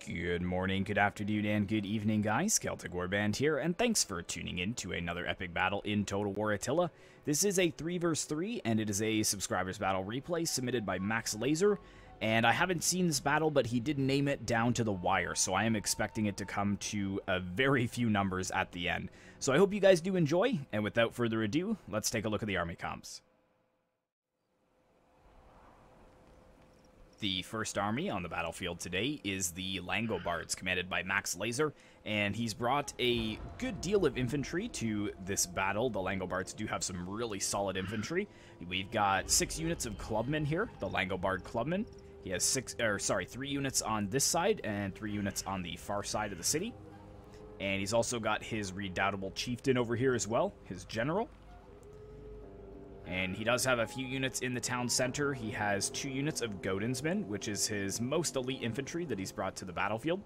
Good morning, good afternoon, and good evening, guys. Celtic Warband here, and thanks for tuning in to another epic battle in Total War Attila. This is a 3 vs 3, and it is a subscribers battle replay submitted by Max Lazer. And I haven't seen this battle, but he did name it down to the wire, so I am expecting it to come to a very few numbers at the end. So I hope you guys do enjoy, and without further ado, let's take a look at the army comps. The first army on the battlefield today is the Langobards, commanded by Max Lazer, and he's brought a good deal of infantry to this battle. The Langobards do have some really solid infantry. We've got 6 units of clubmen here, the Langobard clubmen. He has 3 units on this side and 3 units on the far side of the city. And he's also got his redoubtable chieftain over here as well, his general. And he does have a few units in the town center. He has 2 units of Godensmen, which is his most elite infantry that he's brought to the battlefield.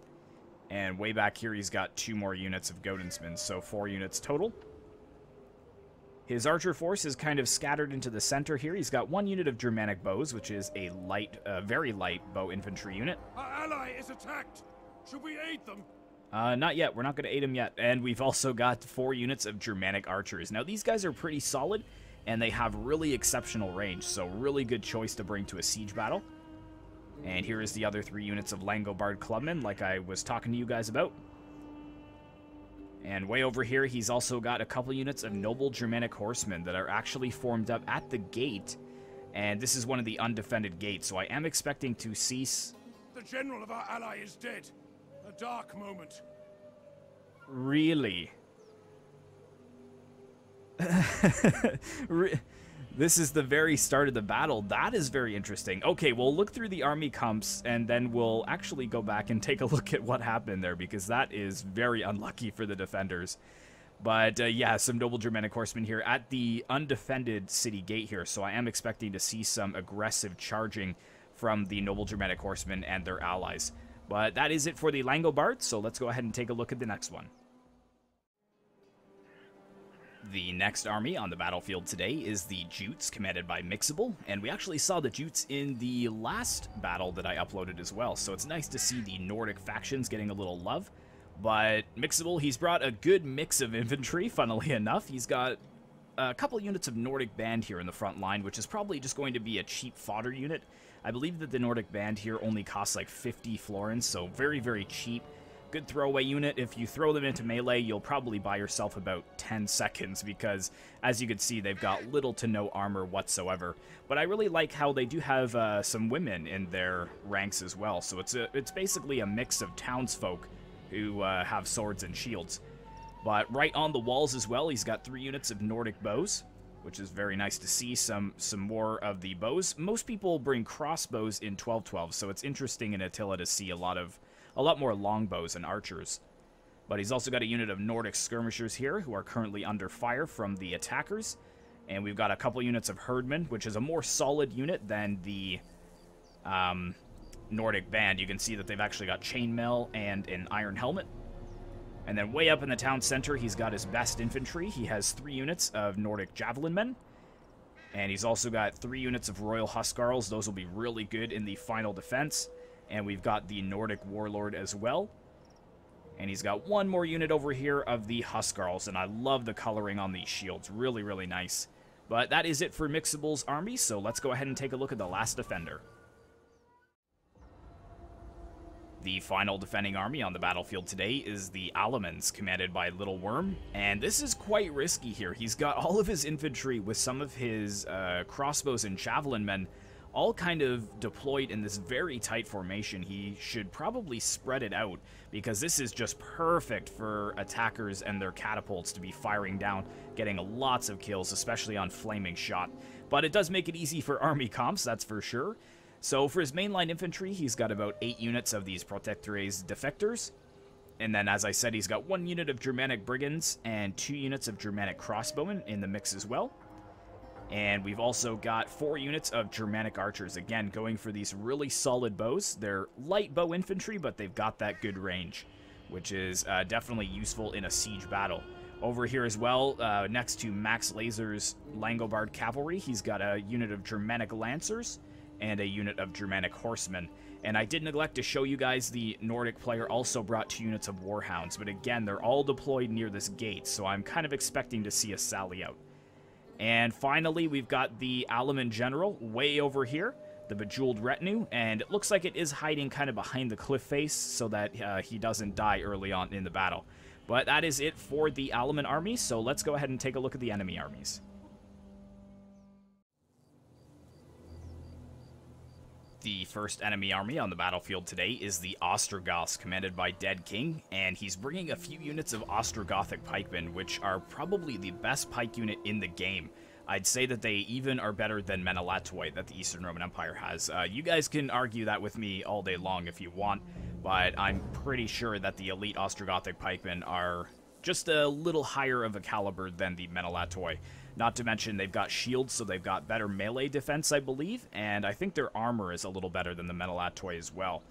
And way back here, he's got 2 more units of Godensmen, so 4 units total. His archer force is kind of scattered into the center here. He's got 1 unit of Germanic bows, which is a very light bow infantry unit. Our ally is attacked. Should we aid them? Not yet. We're not going to aid him yet. And we've also got 4 units of Germanic archers. Now, these guys are pretty solid, and they have really exceptional range, so really good choice to bring to a siege battle. And here is the other 3 units of Langobard clubmen, like I was talking to you guys about. And way over here, he's also got a couple units of noble Germanic horsemen that are actually formed up at the gate. And this is one of the undefended gates, so I am expecting to cease... The general of our ally is dead. A dark moment. Really? This is the very start of the battle. That is very interesting. Okay, we'll look through the army comps, and then we'll actually go back and take a look at what happened there, because that is very unlucky for the defenders. But yeah, some noble Germanic horsemen here at the undefended city gate here, so I am expecting to see some aggressive charging from the noble Germanic horsemen and their allies. But that is it for the Langobards, so let's go ahead and take a look at the next one. The next army on the battlefield today is the Jutes, commanded by Mixable, and we actually saw the Jutes in the last battle that I uploaded as well, so it's nice to see the Nordic factions getting a little love. But Mixable, he's brought a good mix of infantry, funnily enough. He's got a couple units of Nordic band here in the front line, which is probably just going to be a cheap fodder unit. I believe that the Nordic band here only costs like 50 florins, so very, very cheap. Good throwaway unit. If you throw them into melee, you'll probably buy yourself about 10 seconds because, as you can see, they've got little to no armor whatsoever. But I really like how they do have some women in their ranks as well. So it's basically a mix of townsfolk who have swords and shields. But right on the walls as well, he's got 3 units of Nordic bows, which is very nice to see. Some more of the bows. Most people bring crossbows in 12-12, so it's interesting in Attila to see a lot more longbows and archers. But he's also got a unit of Nordic skirmishers here who are currently under fire from the attackers. And we've got a couple units of herdmen, which is a more solid unit than the Nordic band. You can see that they've actually got chainmail and an iron helmet. And then way up in the town center, he's got his best infantry. He has 3 units of Nordic javelin men. And he's also got 3 units of Royal Huscarls. Those will be really good in the final defense. And we've got the Nordic Warlord as well. And he's got 1 more unit over here of the Huscarls. And I love the coloring on these shields. Really, really nice. But that is it for Mixable's army. So let's go ahead and take a look at the last defender. The final defending army on the battlefield today is the Alamans, commanded by Little Worm. And this is quite risky here. He's got all of his infantry with some of his crossbows and javelin men all kind of deployed in this very tight formation. He should probably spread it out, because this is just perfect for attackers and their catapults to be firing down, getting lots of kills, especially on flaming shot. But it does make it easy for army comps, that's for sure. So for his mainline infantry, he's got about 8 units of these Protectores defectors. And then, as I said, he's got 1 unit of Germanic brigands and 2 units of Germanic crossbowmen in the mix as well. And we've also got 4 units of Germanic archers, again, going for these really solid bows. They're light bow infantry, but they've got that good range, which is definitely useful in a siege battle. Over here as well, next to Max Lazer's Langobard cavalry, he's got a unit of Germanic lancers and a unit of Germanic horsemen. And I did neglect to show you guys the Nordic player also brought 2 units of warhounds, but again, they're all deployed near this gate, so I'm kind of expecting to see a sally out. And finally, we've got the Alaman general way over here, the Bejeweled retinue, and it looks like it is hiding kind of behind the cliff face so that he doesn't die early on in the battle. But that is it for the Alaman army, so let's go ahead and take a look at the enemy armies. The first enemy army on the battlefield today is the Ostrogoths, commanded by Dead King, and he's bringing a few units of Ostrogothic pikemen, which are probably the best pike unit in the game. I'd say that they even are better than Menelatoi that the Eastern Roman Empire has. You guys can argue that with me all day long if you want, but I'm pretty sure that the elite Ostrogothic pikemen are just a little higher of a caliber than the Menelatoi. Not to mention, they've got shields, so they've got better melee defense, I believe, and I think their armor is a little better than the Menelatoi as well.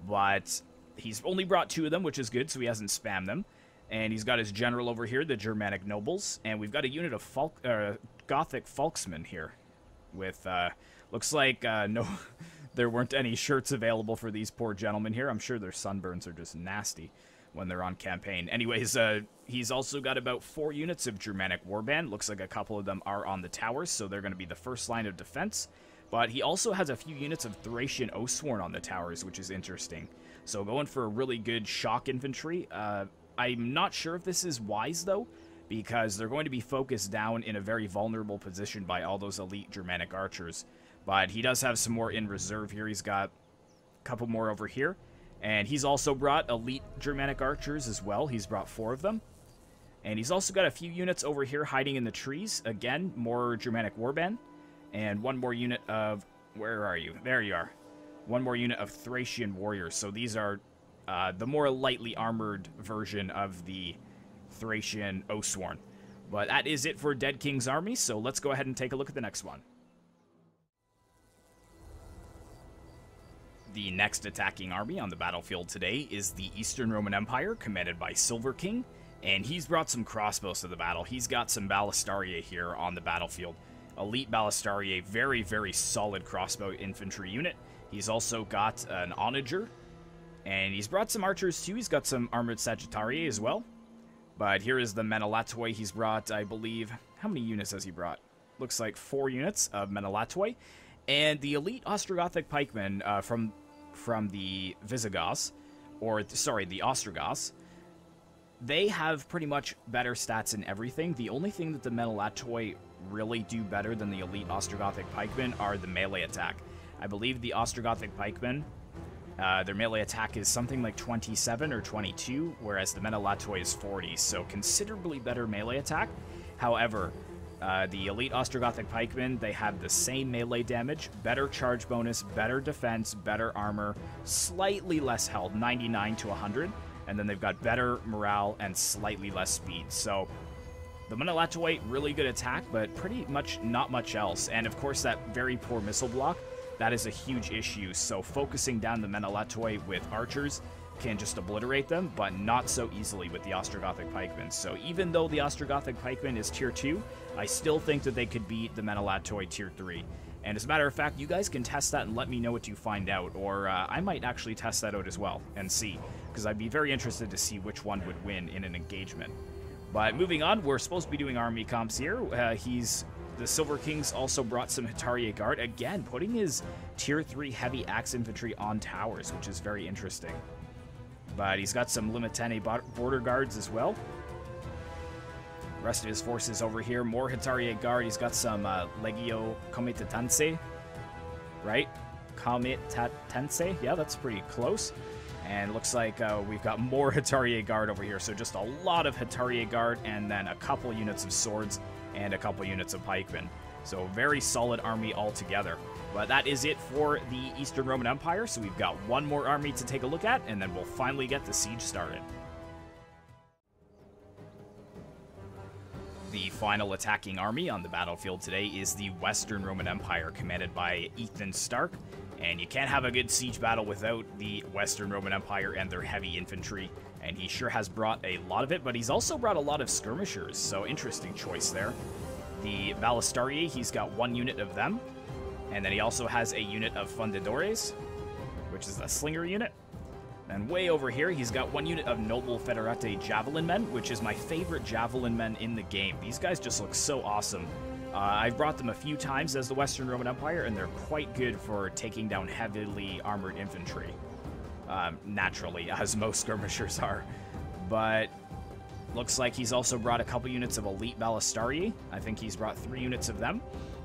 But he's only brought 2 of them, which is good, so he hasn't spammed them. And he's got his general over here, the Germanic nobles, and we've got a unit of Gothic Folksmen here. With, looks like, no, there weren't any shirts available for these poor gentlemen here. I'm sure their sunburns are just nasty when they're on campaign. Anyways, he's also got about 4 units of Germanic warband. Looks like a couple of them are on the towers, so they're going to be the first line of defense. But he also has a few units of Thracian Oathsworn on the towers, which is interesting. So going for a really good shock infantry. I'm not sure if this is wise, though, because they're going to be focused down in a very vulnerable position by all those elite Germanic archers. But he does have some more in reserve here. He's got a couple more over here. And he's also brought elite Germanic archers as well. He's brought 4 of them. And he's also got a few units over here hiding in the trees. Again, more Germanic warband. And 1 more unit of... Where are you? There you are. 1 more unit of Thracian warriors. So these are the more lightly armored version of the Thracian Oathsworn. But that is it for Dead King's army. So let's go ahead and take a look at the next one. The next attacking army on the battlefield today is the Eastern Roman Empire, commanded by Silverking, and he's brought some crossbows to the battle. He's got some Ballistariae here on the battlefield. Elite Ballistariae, very, very solid crossbow infantry unit. He's also got an Onager, and he's brought some archers too. He's got some armored Sagittariae as well. But here is the Menelatoi. He's brought, I believe, how many units has he brought? Looks like 4 units of Menelatoi. And the elite Ostrogothic pikemen from the Visigoths, or sorry, the Ostrogoths, they have pretty much better stats in everything. The only thing that the Menelatoi really do better than the elite Ostrogothic pikemen are the melee attack. I believe the Ostrogothic pikemen, their melee attack is something like 27 or 22, whereas the Menelatoi is 40, so considerably better melee attack. However, the elite Ostrogothic pikemen, they have the same melee damage, better charge bonus, better defense, better armor, slightly less health, 99 to 100, and then they've got better morale and slightly less speed. So the Menelatoi, really good attack, but pretty much not much else. And of course, that very poor missile block, that is a huge issue. So focusing down the Menelatoi with archers can just obliterate them, but not so easily with the Ostrogothic pikemen. So even though the Ostrogothic pikeman is tier 2, I still think that they could beat the Menelatoi tier 3. And as a matter of fact, you guys can test that and let me know what you find out, or I might actually test that out as well and see, because I'd be very interested to see which one would win in an engagement. But moving on, we're supposed to be doing army comps here. The Silver King's also brought some Hetaria Guard, again, putting his tier 3 heavy axe infantry on towers, which is very interesting. But he's got some Limitene border guards as well. The rest of his forces over here, more Hetaria Guard. He's got some Legio Comitatense, right? Comitatense, yeah, that's pretty close. And looks like we've got more Hetaria Guard over here. So just a lot of Hetaria Guard, and then a couple units of swords and a couple units of pikemen. So very solid army altogether. But that is it for the Eastern Roman Empire. So we've got 1 more army to take a look at, and then we'll finally get the siege started. The final attacking army on the battlefield today is the Western Roman Empire, commanded by Ethan Stark. And you can't have a good siege battle without the Western Roman Empire and their heavy infantry. And he sure has brought a lot of it, but he's also brought a lot of skirmishers, so interesting choice there. The Ballistariae, he's got 1 unit of them. And then he also has a unit of Fundadores, which is a slinger unit. And way over here, he's got one unit of Noble Federate Javelin Men, which is my favorite Javelin Men in the game. These guys just look so awesome. I've brought them a few times as the Western Roman Empire, and they're quite good for taking down heavily armored infantry. Naturally, as most skirmishers are. But looks like he's also brought a couple units of Elite Ballistarii. I think he's brought 3 units of them.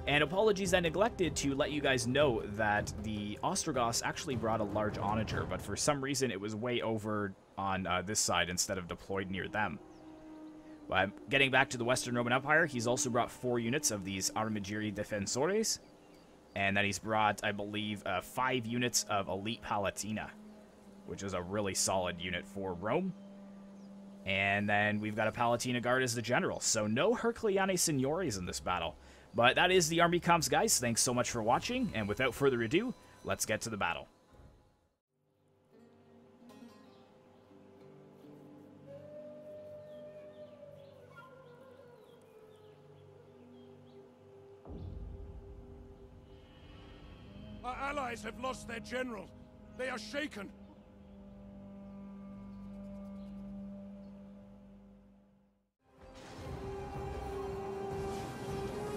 And apologies, I neglected to let you guys know that the Ostrogoths actually brought a large onager, but for some reason it was way over on this side instead of deployed near them. But getting back to the Western Roman Empire, he's also brought 4 units of these Armigeri Defensores, and then he's brought, I believe, 5 units of Elite Palatina, which is a really solid unit for Rome. And then we've got a Palatina Guard as the general, so no Herculeane Signores in this battle. But that is the army comps, guys. Thanks so much for watching, and without further ado, let's get to the battle. Our allies have lost their general. They are shaken.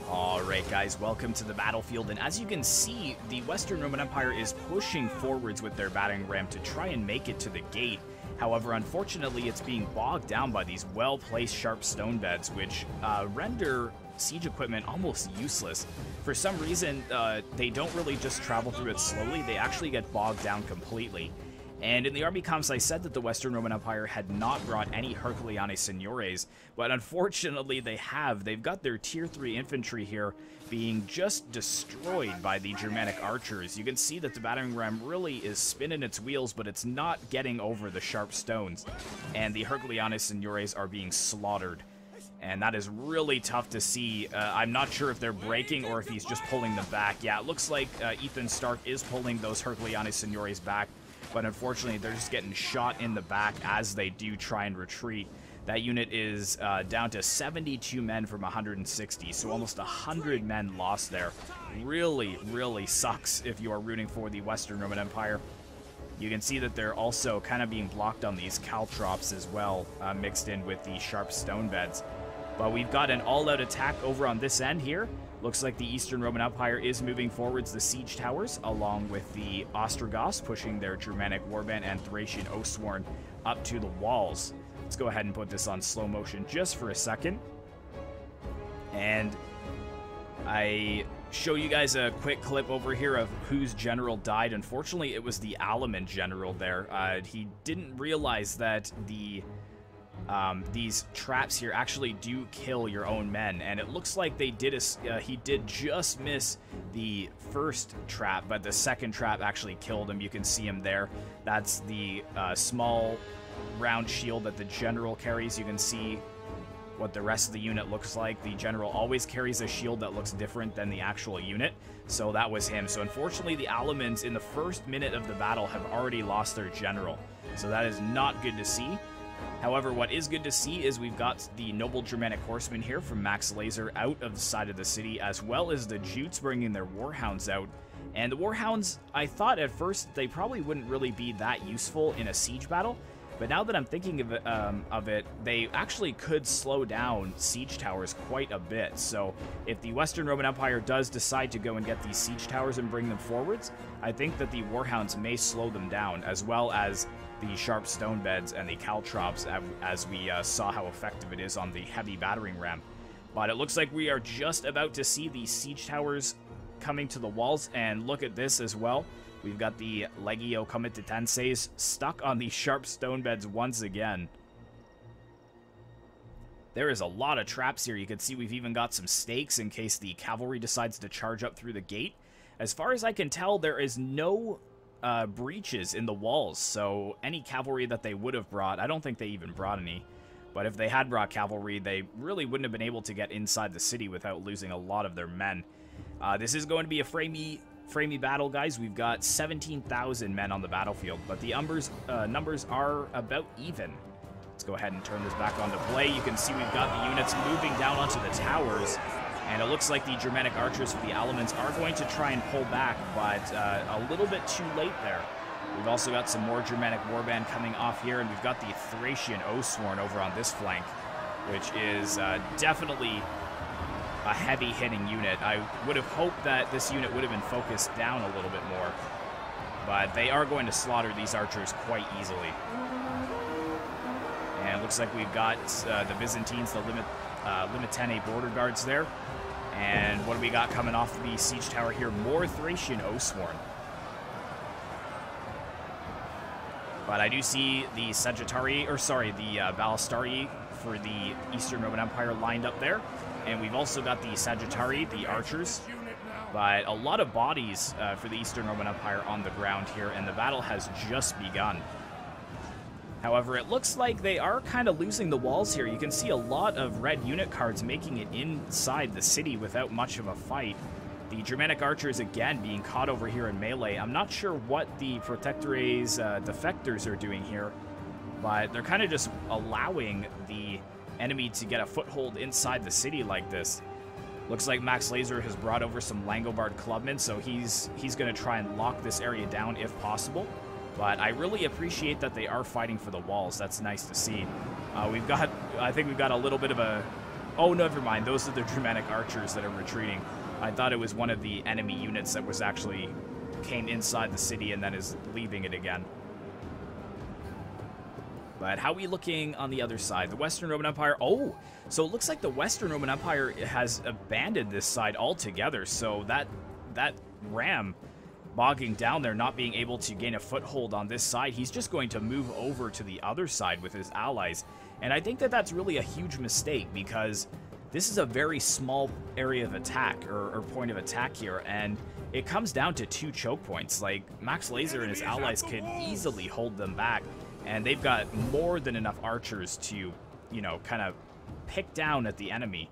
Alright guys, welcome to the battlefield, and as you can see, the Western Roman Empire is pushing forwards with their battering ram to try and make it to the gate. However, unfortunately, it's being bogged down by these well-placed sharp stone beds, which render siege equipment almost useless. For some reason, they don't really just travel through it slowly, they actually get bogged down completely. And in the army comps, I said that the Western Roman Empire had not brought any Herculeane Signores, but unfortunately they have. They've got their tier 3 infantry here being just destroyed by the Germanic archers. You can see that the battering ram really is spinning its wheels, but it's not getting over the sharp stones. And the Herculeane Signores are being slaughtered. And that is really tough to see. I'm not sure if they're breaking or if he's just pulling them back. Yeah, it looks like Ethan Stark is pulling those Herculeane Signores back. But unfortunately, they're just getting shot in the back as they do try and retreat. That unit is down to 72 men from 160, so almost 100 men lost there. Really, really sucks if you are rooting for the Western Roman Empire. You can see that they're also kind of being blocked on these caltrops as well, mixed in with the sharp stone beds. But we've got an all-out attack over on this end here. Looks like the Eastern Roman Empire is moving forwards the siege towers, along with the Ostrogoths pushing their Germanic warband and Thracian Oathsworn up to the walls. Let's go ahead and put this on slow motion just for a second. And I show you guys a quick clip over here of whose general died. Unfortunately, it was the Alaman general there. He didn't realize that these traps here actually do kill your own men, and it looks like they did he did just miss the first trap, but the second trap actually killed him. You can see him there. That's the small round shield that the general carries. You can see what the rest of the unit looks like. The general always carries a shield that looks different than the actual unit, so that was him. So unfortunately, the Alamans in the first minute of the battle have already lost their general, so that is not good to see. However, what is good to see is we've got the noble Germanic horsemen here from Max Lazer out of the side of the city, as well as the Jutes bringing their warhounds out. And the warhounds, I thought at first they probably wouldn't really be that useful in a siege battle, but now that I'm thinking of it, they actually could slow down siege towers quite a bit. So if the Western Roman Empire does decide to go and get these siege towers and bring them forwards, I think that the warhounds may slow them down, as well as the sharp stone beds and the caltrops, as we saw how effective it is on the heavy battering ram. But it looks like we are just about to see the siege towers coming to the walls, and look at this as well. We've got the Legio Comitatenses stuck on the sharp stone beds once again. There is a lot of traps here. You can see we've even got some stakes in case the cavalry decides to charge up through the gate. As far as I can tell, there is no breaches in the walls, so any cavalry that they would have brought, I don't think they even brought any, but if they had brought cavalry, they really wouldn't have been able to get inside the city without losing a lot of their men. This is going to be a framey battle, guys. We've got 17,000 men on the battlefield, but the numbers are about even. Let's go ahead and turn this back on to play. You can see we've got the units moving down onto the towers, And it looks like the Germanic archers for the Alamans are going to try and pull back, but a little bit too late there. We've also got some more Germanic warband coming off here, and we've got the Thracian Oathsworn over on this flank, which is definitely a heavy-hitting unit. I would have hoped that this unit would have been focused down a little bit more, but they are going to slaughter these archers quite easily. And it looks like we've got the Byzantines, the Limitene border guards there. And what do we got coming off the siege tower here? More Thracian Oathsworn. But I do see the Sagittarii, or sorry, the Ballastarii for the Eastern Roman Empire lined up there. And we've also got the Sagittarii, the archers. But a lot of bodies for the Eastern Roman Empire on the ground here, and the battle has just begun. However, it looks like they are kind of losing the walls here. You can see a lot of red unit cards making it inside the city without much of a fight. The Germanic archers, again, being caught over here in melee. I'm not sure what the Protectorates defectors are doing here, but they're kind of just allowing the enemy to get a foothold inside the city like this. Looks like Max Lazer has brought over some Langobard clubmen, so he's going to try and lock this area down if possible. But I really appreciate that they are fighting for the walls. That's nice to see. I think we've got a little bit of a... Oh, never mind. Those are the Germanic archers that are retreating. I thought it was one of the enemy units that was actually came inside the city and then is leaving it again. But how are we looking on the other side? The Western Roman Empire... Oh, so it looks like the Western Roman Empire has abandoned this side altogether. So that ram bogging down there, not being able to gain a foothold on this side, he's just going to move over to the other side with his allies. And I think that that's really a huge mistake, because this is a very small area of attack, or point of attack here, and it comes down to 2 choke points. Like, Max Lazer and his allies could easily hold them back, and they've got more than enough archers to, you know, kind of pick down at the enemy.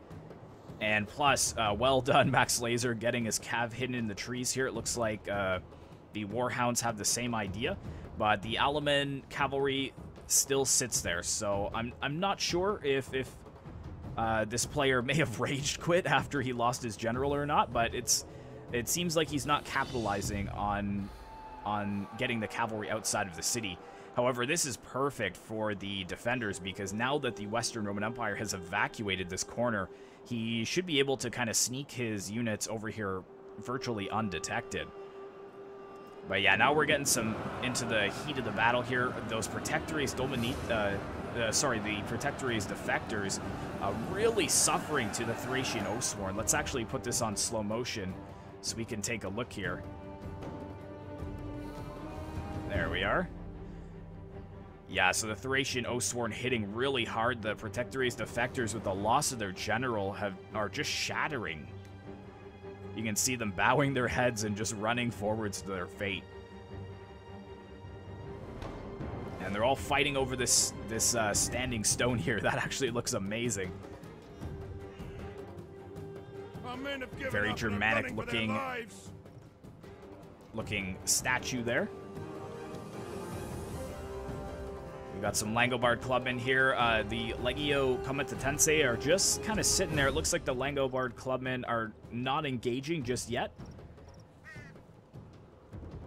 And plus, well done, Max Lazer, getting his cav hidden in the trees here. It looks like the Warhounds have the same idea, but the Alaman cavalry still sits there. So I'm not sure if this player may have rage quit after he lost his general or not, but it seems like he's not capitalizing on getting the cavalry outside of the city. However, this is perfect for the defenders, because now that the Western Roman Empire has evacuated this corner, he should be able to kind of sneak his units over here virtually undetected. But yeah, now we're getting into the heat of the battle here. Those Protectorates the Protectorates defectors really suffering to the Thracian Oathsworn. Let's actually put this on slow motion so we can take a look here. There we are. Yeah, so the Thracian Oathsworn hitting really hard. The Protectorates defectors, with the loss of their general, are just shattering. You can see them bowing their heads and just running forwards to their fate. And they're all fighting over this standing stone here. That actually looks amazing. Very Germanic looking statue there. We've got some Langobard clubmen here. The Legio Comitatense are just kind of sitting there. It looks like the Langobard clubmen are not engaging just yet.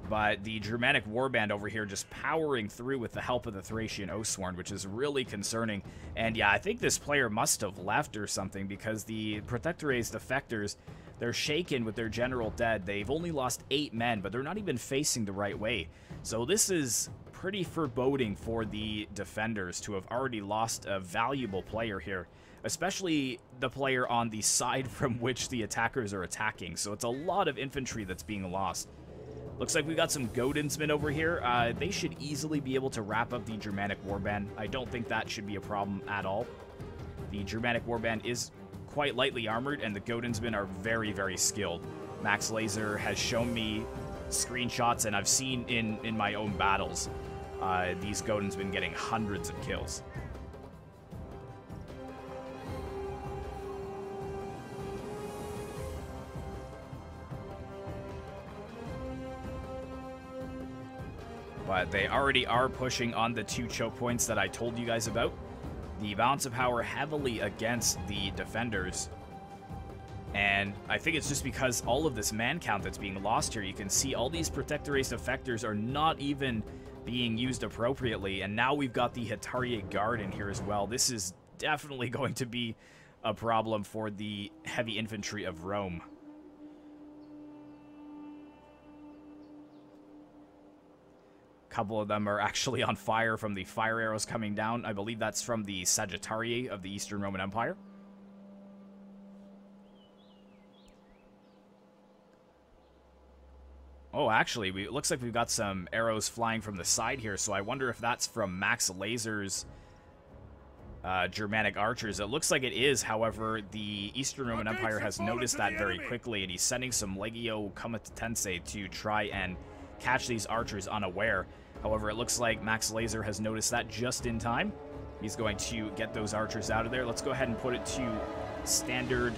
But the Germanic warband over here just powering through with the help of the Thracian Oathsworn, which is really concerning. And yeah, I think this player must have left or something, because the Protectorates defectors, they're shaken with their general dead. They've only lost 8 men, but they're not even facing the right way. So this is pretty foreboding for the defenders to have already lost a valuable player here, especially the player on the side from which the attackers are attacking. So it's a lot of infantry that's being lost. Looks like we got some Godinsmen over here. They should easily be able to wrap up the Germanic warband. I don't think that should be a problem at all. The Germanic warband is quite lightly armored, and the Godinsmen are very, very skilled. Max Lazer has shown me screenshots, and I've seen in my own battles these Godinsmen getting hundreds of kills. But they already are pushing on the 2 choke points that I told you guys about. The balance of power heavily against the defenders. And I think it's just because all of this man count that's being lost here. You can see all these Protector Race effectors are not even being used appropriately. And now we've got the Hetarier Guard in here as well. This is definitely going to be a problem for the heavy infantry of Rome. A couple of them are actually on fire from the fire arrows coming down. I believe that's from the Sagittarii of the Eastern Roman Empire. Oh, actually, it looks like we've got some arrows flying from the side here, so I wonder if that's from Max Lazer's Germanic archers. It looks like it is, however, the Eastern Roman Empire has noticed that very quickly, and he's sending some Legio Comitatense to try and catch these archers unaware. However, it looks like Max Lazer has noticed that just in time. He's going to get those archers out of there. Let's go ahead and put it to standard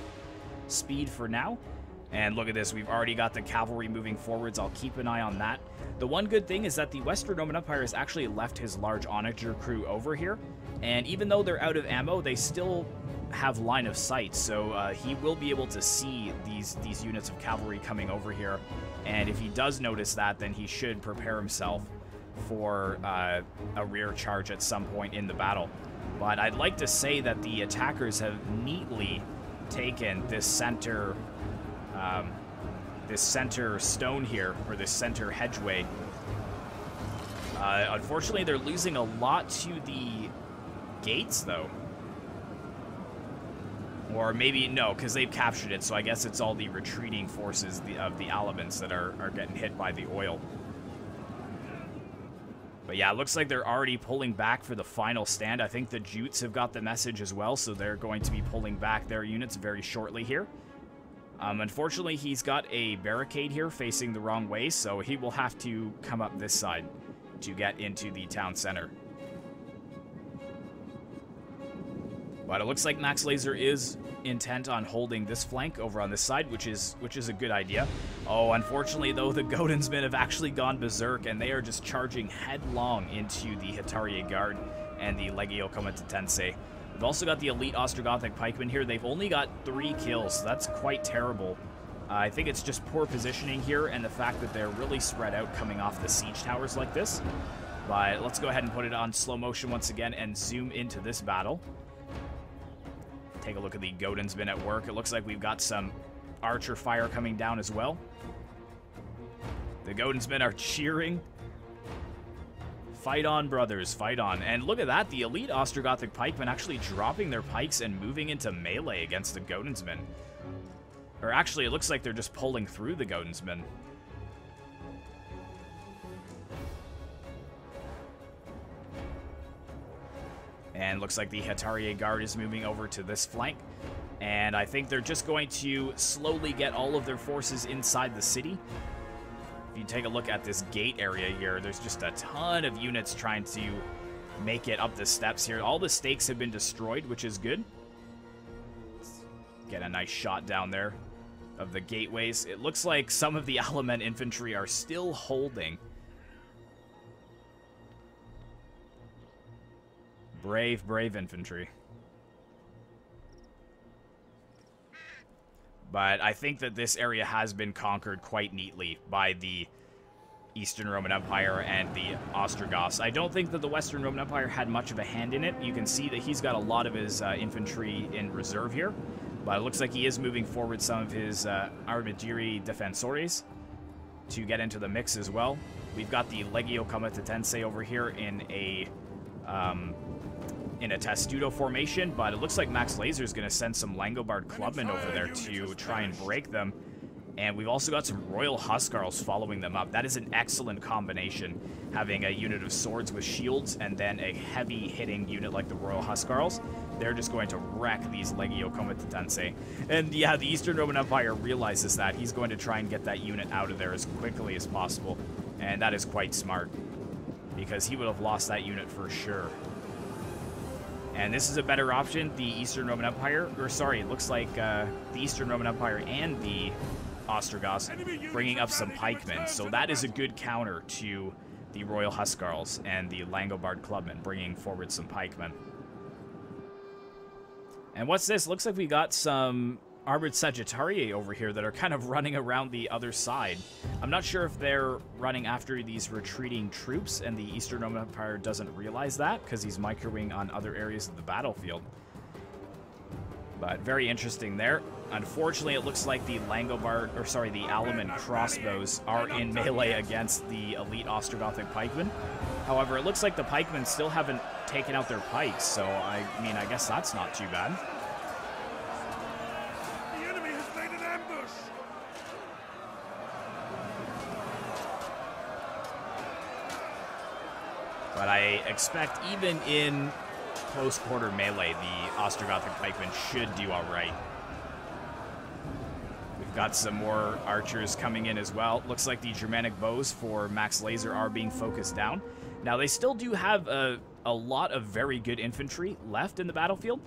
speed for now. And look at this, we've already got the cavalry moving forwards. I'll keep an eye on that. The one good thing is that the Western Roman Empire has actually left his large onager crew over here. And even though they're out of ammo, they still have line of sight. So he will be able to see these units of cavalry coming over here. And if he does notice that, then he should prepare himself for a rear charge at some point in the battle. But I'd like to say that the attackers have neatly taken this center stone here, or this center hedgeway. Unfortunately, they're losing a lot to the gates, though. Or maybe, no, because they've captured it, so I guess it's all the retreating forces of the Alamans that are getting hit by the oil. But yeah, it looks like they're already pulling back for the final stand. I think the Jutes have got the message as well, so they're going to be pulling back their units very shortly here. Unfortunately, he's got a barricade here facing the wrong way, so he will have to come up this side to get into the town center. But it looks like Max Lazer is intent on holding this flank over on this side, which is a good idea. Oh, unfortunately, though, the Godensmen have actually gone berserk, and they are just charging headlong into the Hetarier Guard and the Legio Comitatense. We've also got the elite Ostrogothic pikemen here. They've only got 3 kills, so that's quite terrible. I think it's just poor positioning here and the fact that they're really spread out coming off the siege towers like this. But let's go ahead and put it on slow motion once again and zoom into this battle. Take a look at the Godensmen at work. It looks like we've got some archer fire coming down as well. The Godensmen are cheering. Fight on, brothers, fight on. And look at that, the elite Ostrogothic pikemen actually dropping their pikes and moving into melee against the Godensmen. Or actually, it looks like they're just pulling through the Godensmen. And looks like the Hetarier Guard is moving over to this flank. And I think they're just going to slowly get all of their forces inside the city. If you take a look at this gate area here, there's just a ton of units trying to make it up the steps here. All the stakes have been destroyed, which is good. Get a nice shot down there of the gateways. It looks like some of the Alaman infantry are still holding. Brave, brave infantry. But I think that this area has been conquered quite neatly by the Eastern Roman Empire and the Ostrogoths. I don't think that the Western Roman Empire had much of a hand in it. You can see that he's got a lot of his infantry in reserve here. But it looks like he is moving forward some of his Armigeri Defensores to get into the mix as well. We've got the Legio Comitatense over here in a testudo formation, but it looks like Max Lazer is going to send some Langobard clubmen over there to try and break them. And we've also got some Royal Huscarls following them up. That is an excellent combination, having a unit of swords with shields and then a heavy hitting unit like the Royal Huscarls. They're just going to wreck these Legio Comitatense. And yeah, the Eastern Roman Empire realizes that. He's going to try and get that unit out of there as quickly as possible. And that is quite smart, because he would have lost that unit for sure. And this is a better option. The Eastern Roman Empire, or sorry, it looks like the Eastern Roman Empire and the Ostrogoths bringing up some pikemen. So that is a good counter to the Royal Huscarls and the Langobard clubmen bringing forward some pikemen. And what's this? Looks like we got some Armored Sagittarii over here that are kind of running around the other side. I'm not sure if they're running after these retreating troops and the Eastern Roman Empire doesn't realize that because he's microwing on other areas of the battlefield. But very interesting there. Unfortunately, it looks like the Alaman crossbows are in melee against the elite Ostrogothic pikemen. However, it looks like the pikemen still haven't taken out their pikes, so I mean, I guess that's not too bad. The enemy has laid an ambush. But I expect even in close quarter melee, the Ostrogothic pikemen should do all right. We've got some more archers coming in as well. Looks like the Germanic bows for Max Lazer are being focused down. Now, they still do have a lot of very good infantry left in the battlefield.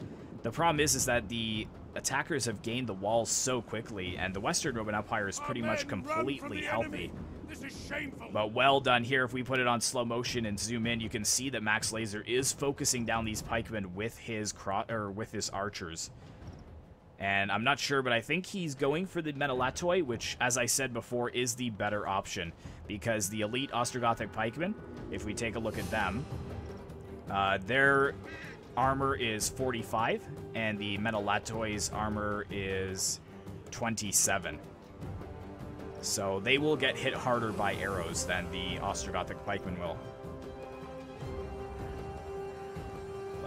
The problem is that the attackers have gained the walls so quickly, and the Western Roman Empire is pretty much completely healthy. This is shameful. But well done here. If we put it on slow motion and zoom in, you can see that Max Lazer is focusing down these pikemen with his archers. And I'm not sure, but I think he's going for the Metalatoi, which, as I said before, is the better option. Because the elite Ostrogothic pikemen, if we take a look at them, their armor is 45, and the Metalatoi's armor is 27. So they will get hit harder by arrows than the Ostrogothic pikemen will.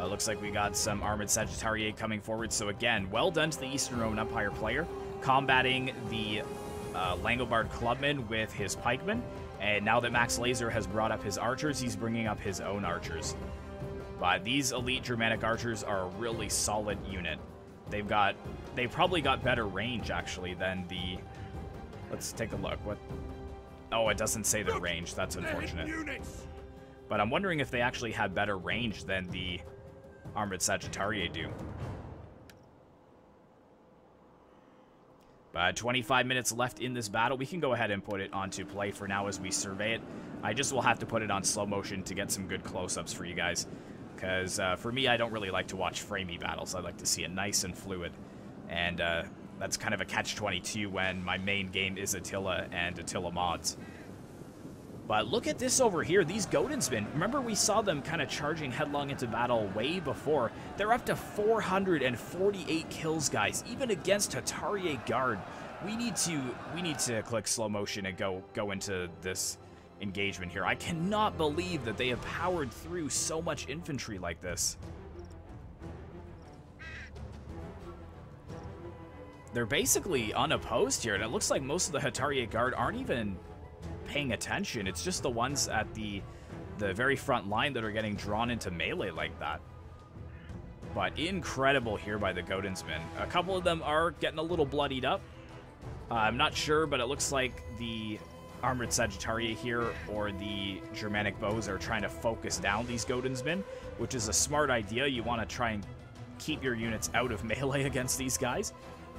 Looks like we got some Armored Sagittarii coming forward. So again, well done to the Eastern Roman Empire player, combating the Langobard clubman with his pikemen. And now that Max Lazer has brought up his archers, he's bringing up his own archers. But these elite Germanic archers are a really solid unit. They probably got better range actually than the. Let's take a look. What? Oh, it doesn't say their range. That's unfortunate. But I'm wondering if they actually had better range than the Armored Sagittarii do. But 25 minutes left in this battle. We can go ahead and put it onto play for now as we survey it. I just will have to put it on slow motion to get some good close-ups for you guys. Because for me, I don't really like to watch framey battles. I like to see it nice and fluid. And that's kind of a catch-22 when my main game is Attila and Attila mods. But look at this over here, these Godensmen. Remember we saw them kind of charging headlong into battle way before. They're up to 448 kills, guys, even against Hetarii Guard. We need to click slow motion and go into this engagement here. I cannot believe that they have powered through so much infantry like this. They're basically unopposed here, and it looks like most of the Hetarii Guard aren't even paying attention. It's just the ones at the very front line that are getting drawn into melee like that. But incredible here by the Godensmen. A couple of them are getting a little bloodied up. I'm not sure, but it looks like the Armored Sagittarii here or the Germanic bows are trying to focus down these Godensmen, which is a smart idea. You want to try and keep your units out of melee against these guys.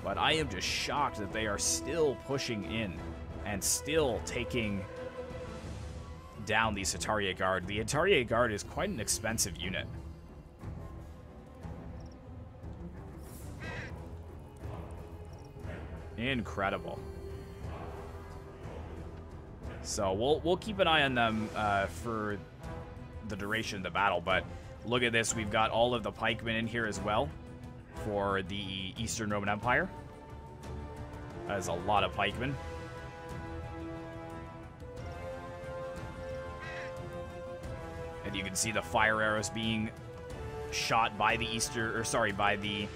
But I am just shocked that they are still pushing in and still taking down the Hetarii Guard. The Hetarii Guard is quite an expensive unit. Incredible. So we'll keep an eye on them for the duration of the battle, but look at this. We've got all of the pikemen in here as well for the Eastern Roman Empire. That is a lot of pikemen. And you can see the fire arrows being shot by the by the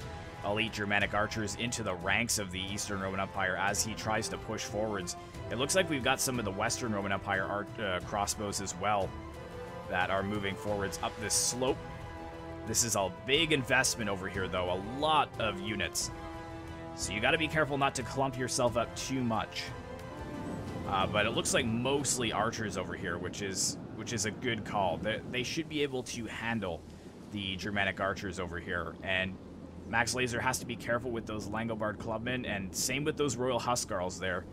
elite Germanic archers into the ranks of the Eastern Roman Empire as he tries to push forwards. It looks like we've got some of the Western Roman Empire crossbows as well that are moving forwards up this slope. This is a big investment over here, though. A lot of units. So you got to be careful not to clump yourself up too much. But it looks like mostly archers over here, which is a good call. They should be able to handle the Germanic archers over here. And Max Lazer has to be careful with those Langobard clubmen, and same with those Royal Huskarls there.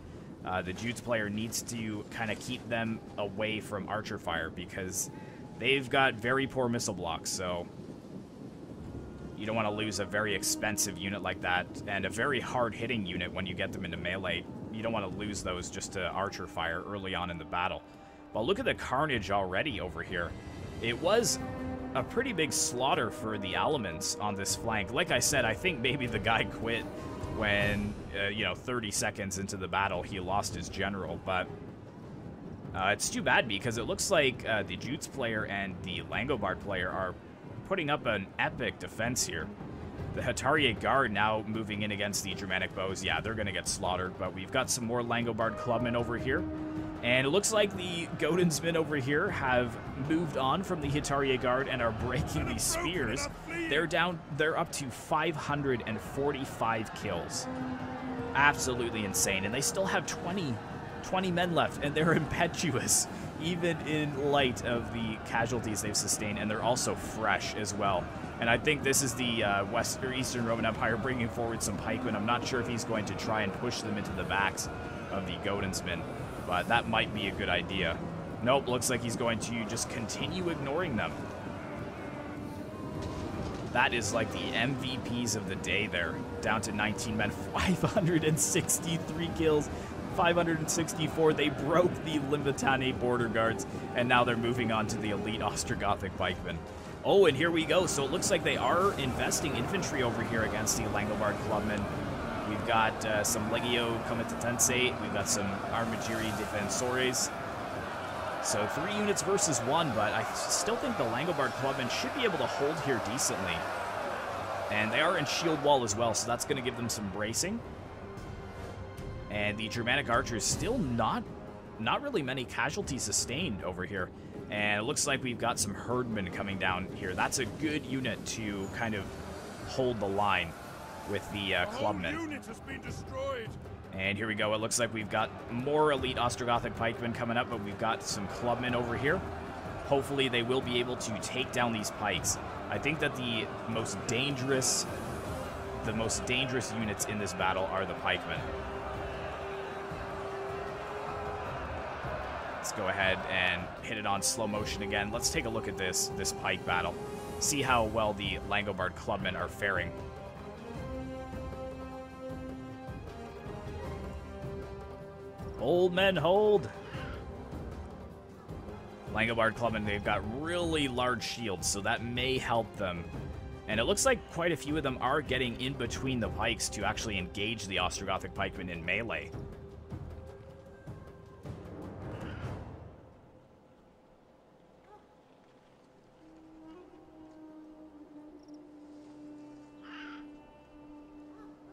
The Jutes player needs to kind of keep them away from archer fire because they've got very poor missile blocks. So You don't want to lose a very expensive unit like that, and a very hard-hitting unit when you get them into melee. You don't want to lose those just to archer fire early on in the battle. Well, look at the carnage already over here. It was a pretty big slaughter for the Alamans on this flank. Like I said, I think maybe the guy quit when, 30 seconds into the battle, he lost his general, but it's too bad because it looks like the Jutes player and the Langobard player are putting up an epic defense here. The Hitarier Guard now moving in against the Germanic bows. Yeah, they're going to get slaughtered, but we've got some more Langobard clubmen over here. And it looks like the Godensmen over here have moved on from the Hitarier Guard and are breaking these spears. They're up to 545 kills. Absolutely insane. And they still have 20 men left, and they're impetuous, even in light of the casualties they've sustained, and they're also fresh as well. And I think this is the Eastern Roman Empire bringing forward some pikemen. I'm not sure if he's going to try and push them into the backs of the Godensmen, but that might be a good idea. Nope, looks like he's going to just continue ignoring them. That is like the MVPs of the day there. Down to 19 men, 563 kills, 564. They broke the Limbitane border guards, and now they're moving on to the elite Ostrogothic pikemen. Oh, and here we go. So it looks like they are investing infantry over here against the Langobard clubmen. We've got some Legio Comitatense. We've got some Armigeri Defensores. So 3 units versus 1, but I still think the Langobard clubmen should be able to hold here decently. And they are in shield wall as well, so that's going to give them some bracing. And the Germanic archers still not really many casualties sustained over here. And it looks like we've got some herdmen coming down here. That's a good unit to kind of hold the line with the clubmen. Unit has been destroyed. And here we go. It looks like we've got more elite Ostrogothic pikemen coming up, but we've got some clubmen over here. Hopefully they will be able to take down these pikes. I think that the most dangerous units in this battle are the pikemen. Let's go ahead and hit it on slow motion again. Let's take a look at this pike battle. See how well the Langobard clubmen are faring. Hold, men, hold. Langobard clubmen, they've got really large shields, so that may help them. And it looks like quite a few of them are getting in between the pikes to actually engage the Ostrogothic pikemen in melee.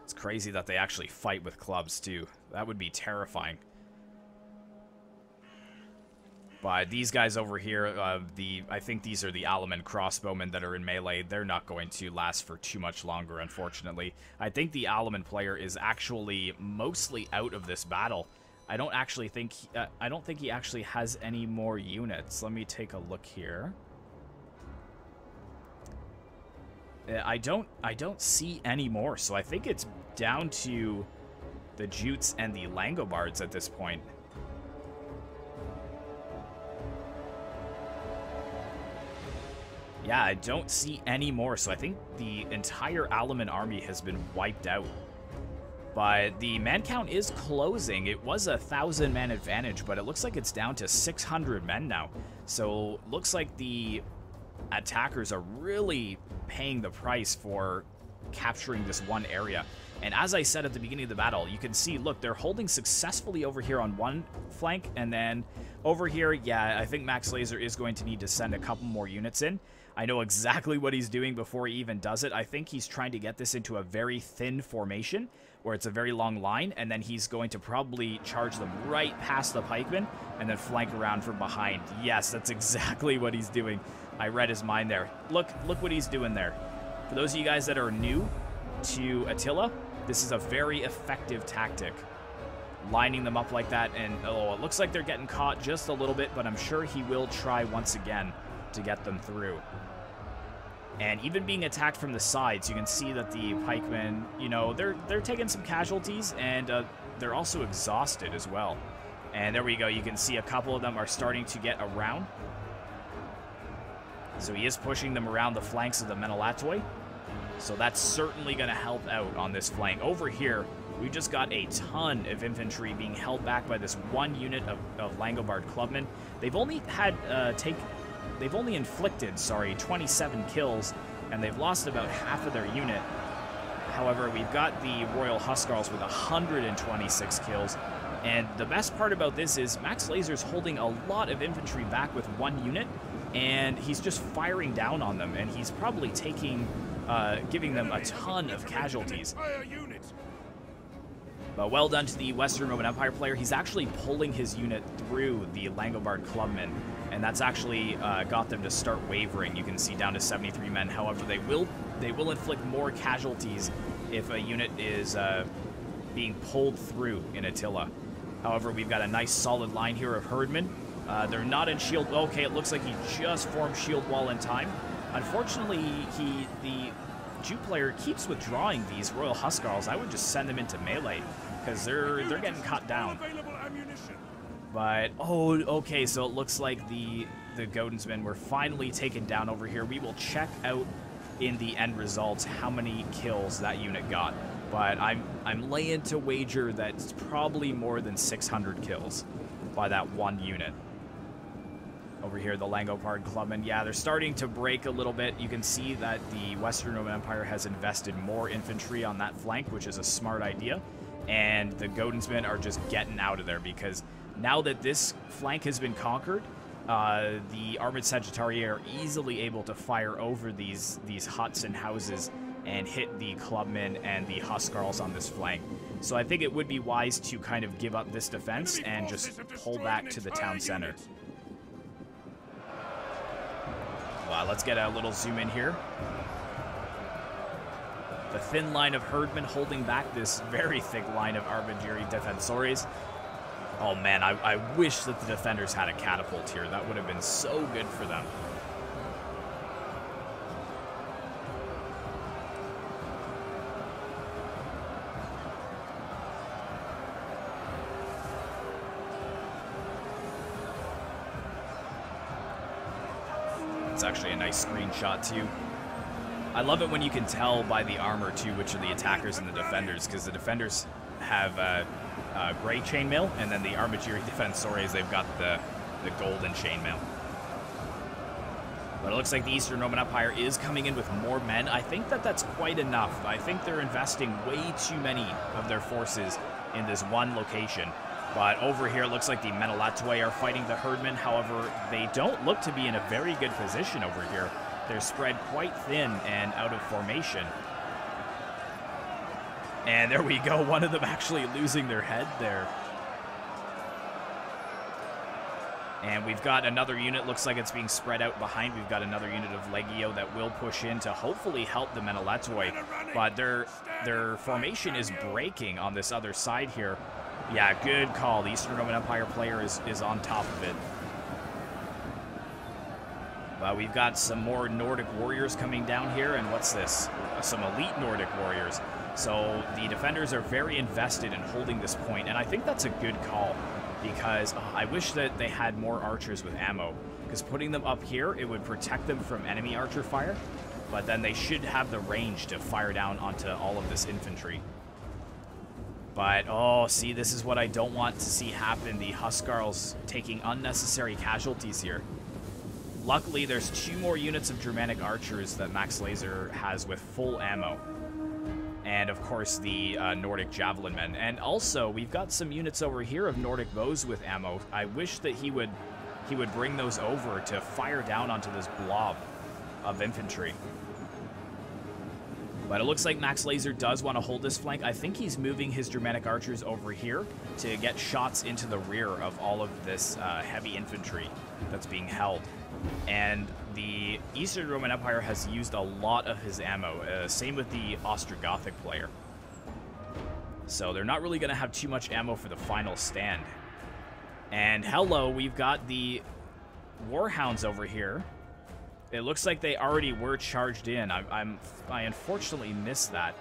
It's crazy that they actually fight with clubs, too. That would be terrifying. But these guys over here, I think these are the Alaman crossbowmen that are in melee. They're not going to last for too much longer, unfortunately. I think the Alaman player is actually mostly out of this battle. I don't think he actually has any more units. Let me take a look here. I don't see any more, so I think it's down to the Jutes and the Langobards at this point. Yeah, I don't see any more, so I think the entire Alaman army has been wiped out. But the man count is closing. It was a 1,000-man advantage, but it looks like it's down to 600 men now. So looks like the attackers are really paying the price for capturing this one area. And as I said at the beginning of the battle, you can see, look, they're holding successfully over here on one flank, and then over here, yeah, I think Max Lazer is going to need to send a couple more units in. I know exactly what he's doing before he even does it. I think he's trying to get this into a very thin formation, where it's a very long line, and then he's going to probably charge them right past the pikemen, and then flank around from behind. Yes, that's exactly what he's doing. I read his mind there. Look what he's doing there. For those of you guys that are new to Attila, this is a very effective tactic. Lining them up like that, and oh, it looks like they're getting caught just a little bit, but I'm sure he will try once again to get them through. And even being attacked from the sides, you can see that the pikemen, you know, they're taking some casualties, and they're also exhausted as well. And there we go. You can see a couple of them are starting to get around. So he is pushing them around the flanks of the Menelatoi. So that's certainly going to help out on this flank. Over here, we just got a ton of infantry being held back by this one unit of Langobard clubmen. They've only had they've only inflicted, 27 kills, and they've lost about half of their unit. However, we've got the Royal Huskarls with 126 kills. And the best part about this is Max Lazer's holding a lot of infantry back with one unit, and he's just firing down on them, and he's probably taking, giving them a ton of casualties. But well done to the Western Roman Empire player. He's actually pulling his unit through the Langobard clubmen, and that's actually got them to start wavering. You can see down to 73 men. However, they will inflict more casualties if a unit is being pulled through in Attila. However, we've got a nice solid line here of herdmen. They're not in shield. Okay, it looks like he just formed shield wall in time. Unfortunately, the Jute player keeps withdrawing these Royal Huskarls. I would just send them into melee because they're getting cut down. But oh, okay, so it looks like the Godensmen were finally taken down over here. We will check out in the end results how many kills that unit got. But I'm laying to wager that it's probably more than 600 kills by that one unit. Over here, the Langobard clubmen, yeah, they're starting to break a little bit. You can see that the Western Roman Empire has invested more infantry on that flank, which is a smart idea. And the Godensmen are just getting out of there because now that this flank has been conquered, the Armored Sagittarii are easily able to fire over these huts and houses and hit the clubmen and the Huskarls on this flank. So I think it would be wise to kind of give up this defense and just pull back to the town center. Well, let's get a little zoom in here. The thin line of herdmen holding back this very thick line of Armigeri Defensores. Oh man, I wish that the defenders had a catapult here. That would have been so good for them. It's actually a nice screenshot too. I love it when you can tell by the armor too which are the attackers and the defenders, because the defenders have gray chainmail, and then the Armigeri Defensores, they've got the golden chainmail. But it looks like the Eastern Roman Empire is coming in with more men. I think that that's quite enough. I think they're investing way too many of their forces in this one location. But over here, it looks like the Menelatoi are fighting the herdmen. However, they don't look to be in a very good position over here. They're spread quite thin and out of formation. And there we go, one of them actually losing their head there. And we've got another unit, looks like it's being spread out behind. We've got another unit of Legio that will push in to hopefully help the Menelatoi. But their formation is breaking on this other side here. Yeah, good call. The Eastern Roman Empire player is on top of it. Well, we've got some more Nordic warriors coming down here, and what's this? Some elite Nordic warriors. So the defenders are very invested in holding this point, and I think that's a good call, because I wish that they had more archers with ammo, because putting them up here, it would protect them from enemy archer fire, but then they should have the range to fire down onto all of this infantry. But, oh, see, this is what I don't want to see happen. The Huskarls taking unnecessary casualties here. Luckily, there's 2 more units of Germanic archers that Max Lazer has with full ammo. And, of course, the Nordic javelin men. And also, we've got some units over here of Nordic bows with ammo. I wish that he would bring those over to fire down onto this blob of infantry. But it looks like Max Lazer does want to hold this flank. I think he's moving his Germanic archers over here to get shots into the rear of all of this heavy infantry that's being held. And the Eastern Roman Empire has used a lot of his ammo. Same with the Ostrogothic player. So they're not really going to have too much ammo for the final stand. And hello, we've got the Warhounds over here. It looks like they already were charged in. I unfortunately missed that,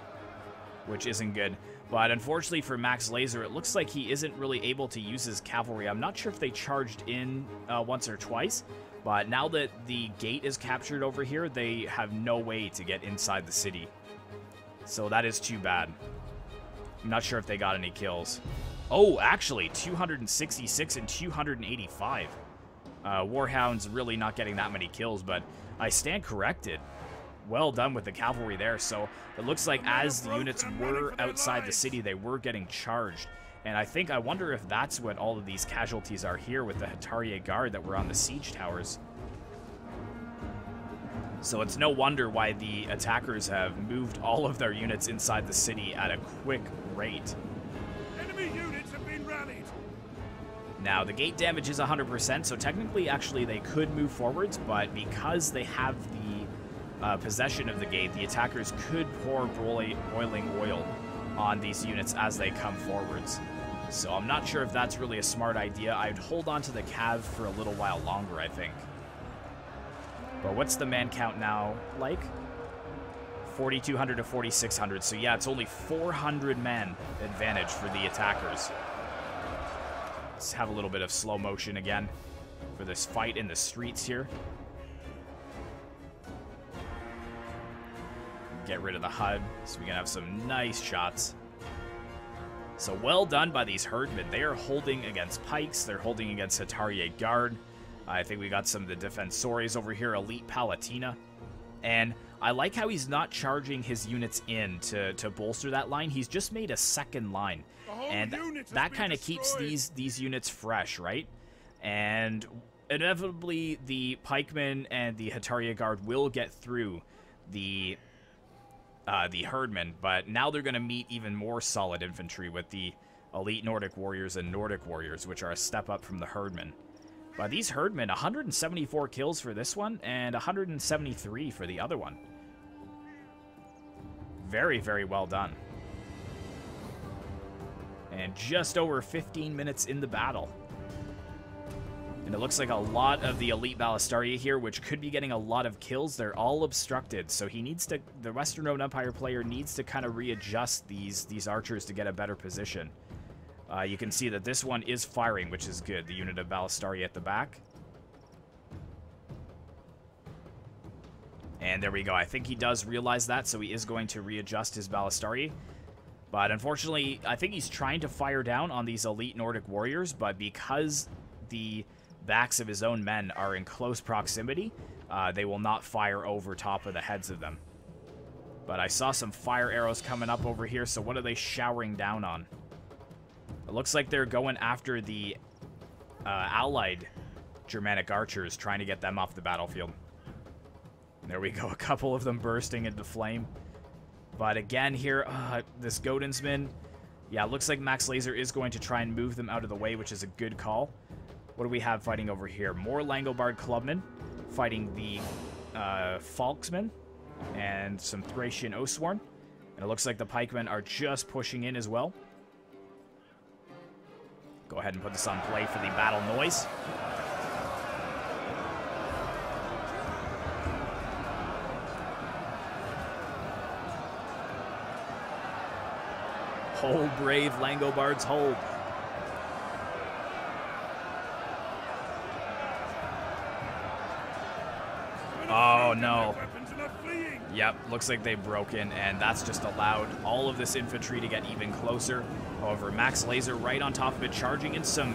which isn't good. But unfortunately for Max Lazer, it looks like he isn't really able to use his cavalry. I'm not sure if they charged in once or twice, but now that the gate is captured over here, they have no way to get inside the city. So that is too bad. I'm not sure if they got any kills. Oh, actually, 266 and 285. Warhound's really not getting that many kills, but I stand corrected. Well done with the cavalry there. So it looks like as the units were outside the city, they were getting charged. And I wonder if that's what all of these casualties are here with the Hatarier Guard that were on the siege towers. So it's no wonder why the attackers have moved all of their units inside the city at a quick rate. Enemy units have been rallied. Now, the gate damage is 100%, so technically, actually, they could move forwards, but because they have the possession of the gate, the attackers could pour boiling oil on these units as they come forwards. So I'm not sure if that's really a smart idea. I'd hold on to the cav for a little while longer, I think. But what's the man count now like? 4,200 to 4,600. So yeah, it's only 400 men advantage for the attackers. Let's have a little bit of slow motion again for this fight in the streets here. Get rid of the HUD so we can have some nice shots. So well done by these herdmen. They are holding against pikes. They're holding against Hatarier Guard. I think we got some of the Defensores over here, Elite Palatina. And I like how he's not charging his units in to bolster that line. He's just made a second line. And that kind of keeps these units fresh, right? And inevitably, the pikemen and the Hatarier Guard will get through the herdmen, but now they're going to meet even more solid infantry with the Elite Nordic Warriors and Nordic Warriors, which are a step up from the herdmen. But these herdmen, 174 kills for this one, and 173 for the other one. Very, very well done. And just over 15 minutes in the battle. And it looks like a lot of the Elite Ballistaria here, which could be getting a lot of kills, they're all obstructed. So he needs to, the Western Roman Empire player needs to kind of readjust these archers to get a better position. You can see that this one is firing, which is good. The unit of Ballistaria at the back. And there we go. I think he does realize that, so he is going to readjust his Ballistaria. But unfortunately, I think he's trying to fire down on these Elite Nordic Warriors, but because the backs of his own men are in close proximity, they will not fire over top of the heads of them. But I saw some fire arrows coming up over here, so what are they showering down on? It looks like they're going after the allied Germanic archers, trying to get them off the battlefield. There we go, a couple of them bursting into flame. But again here, this Godensman, yeah, it looks like Max Lazer is going to try and move them out of the way, which is a good call. What do we have fighting over here? More Langobard clubmen fighting the Falksmen and some Thracian Osworn. And it looks like the pikemen are just pushing in as well. Go ahead and put this on play for the battle noise. Hold, brave Langobards, hold. Oh, no. Yep, looks like they broke in, and that's just allowed all of this infantry to get even closer. However, Max Lazer right on top of it, charging in some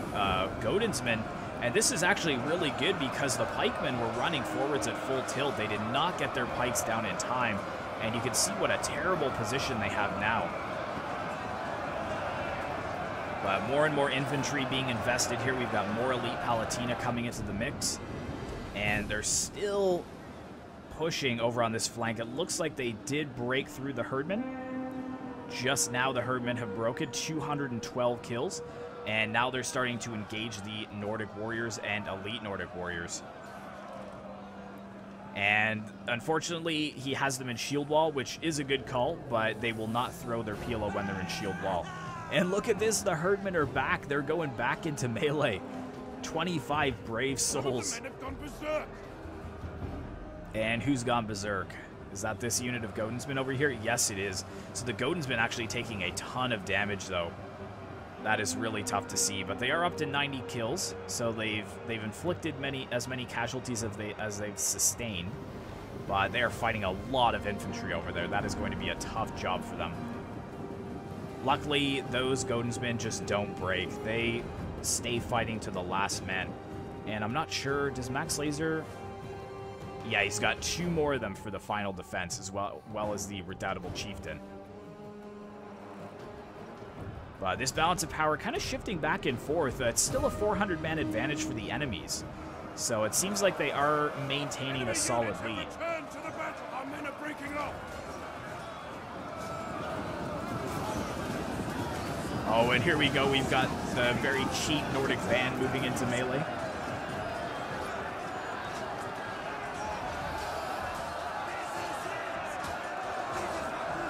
Godensmen. And this is actually really good because the pikemen were running forwards at full tilt. They did not get their pikes down in time. And you can see what a terrible position they have now. But more and more infantry being invested here. We've got more Elite Palatina coming into the mix. And they're still pushing over on this flank. It looks like they did break through the herdmen. Just now the herdmen have broken 212 kills. And now they're starting to engage the Nordic Warriors and Elite Nordic Warriors. And unfortunately, he has them in shield wall, which is a good call, but they will not throw their PLO when they're in shield wall. And look at this, the herdmen are back. They're going back into melee. 25 brave souls. And who's gone berserk? Is that this unit of Godensmen over here? Yes, it is. So the Godensmen actually taking a ton of damage, though. That is really tough to see, but they are up to 90 kills, so they've inflicted as many casualties as they've sustained. But they are fighting a lot of infantry over there. That is going to be a tough job for them. Luckily, those Godensmen just don't break. They stay fighting to the last man. And I'm not sure, does Max Lazer... Yeah, he's got 2 more of them for the final defense, as well as the Redoubtable Chieftain. But this balance of power kind of shifting back and forth. It's still a 400-man advantage for the enemies. So it seems like they are maintaining a solid lead. Oh, and here we go. We've got the very cheap Nordic band moving into melee.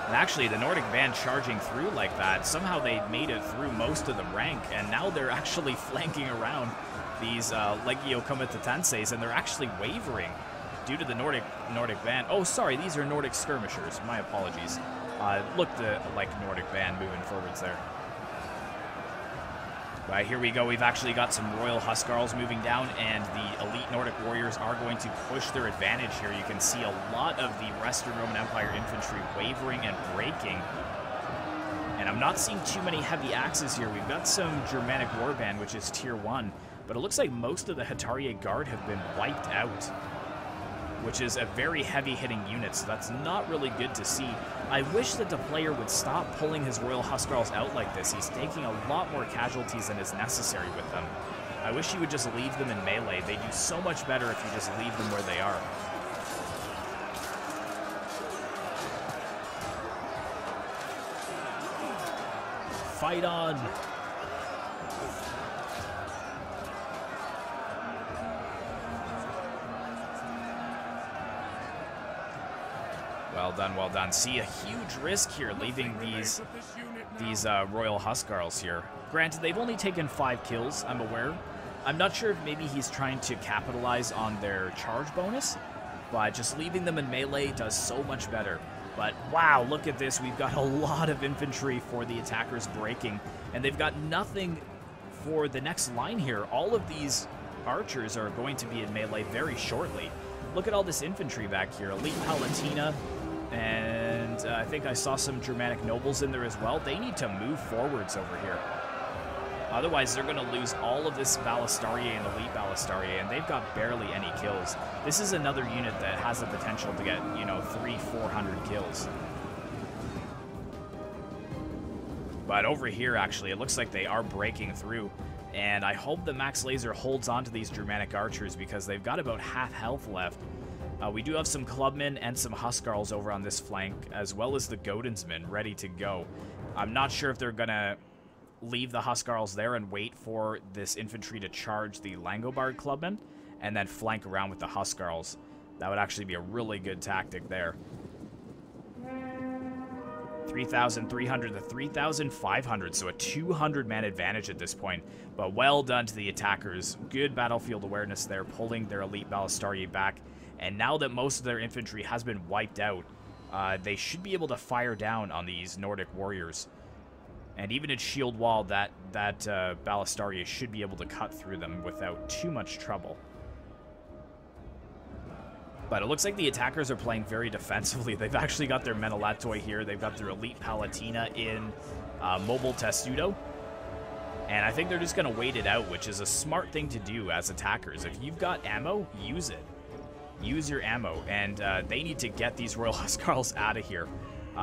And actually, the Nordic band charging through like that, somehow they made it through most of the rank, and now they're actually flanking around these Legio Comitatenses, and they're actually wavering due to the Nordic band. Oh, sorry, these are Nordic skirmishers. My apologies. Looked like Nordic band moving forwards there. Right, here we go. We've actually got some Royal Huskarls moving down, and the elite Nordic warriors are going to push their advantage here. You can see a lot of the Western Roman Empire infantry wavering and breaking. And I'm not seeing too many heavy axes here. We've got some Germanic warband, which is tier 1, but it looks like most of the Hetaria Guard have been wiped out, which is a very heavy-hitting unit, so that's not really good to see. I wish that the player would stop pulling his Royal Huskarls out like this. He's taking a lot more casualties than is necessary with them. I wish he would just leave them in melee. They do so much better if you just leave them where they are. Fight on! Well done, well done. See, a huge risk here, leaving these Royal Huskarls here. Granted, they've only taken 5 kills, I'm aware. I'm not sure if maybe he's trying to capitalize on their charge bonus, but just leaving them in melee does so much better. But wow, look at this. We've got a lot of infantry for the attackers breaking, and they've got nothing for the next line here. All of these archers are going to be in melee very shortly. Look at all this infantry back here. Elite Palatina, and I think I saw some Germanic nobles in there as well. They need to move forwards over here. Otherwise, they're going to lose all of this Ballistariae and Elite Ballistariae, and they've got barely any kills. This is another unit that has the potential to get, you know, 300-400 kills. But over here, actually, it looks like they are breaking through. And I hope that Max Lazer holds on to these Germanic archers because they've got about half health left. We do have some clubmen and some Huskarls over on this flank, as well as the Godensmen ready to go. I'm not sure if they're going to leave the Huskarls there and wait for this infantry to charge the Langobard clubmen, and then flank around with the Huskarls. That would actually be a really good tactic there. 3,300 to 3,500, so a 200-man advantage at this point. But well done to the attackers. Good battlefield awareness there, pulling their Elite Ballistariae back. And now that most of their infantry has been wiped out, they should be able to fire down on these Nordic warriors. And even at shield wall, that Ballistariae should be able to cut through them without too much trouble. But it looks like the attackers are playing very defensively. They've actually got their Menelatoi here. They've got their Elite Palatina in Mobile Testudo. And I think they're just going to wait it out, which is a smart thing to do as attackers. If you've got ammo, use it. Use your ammo. And they need to get these Royal Huskarls out of here.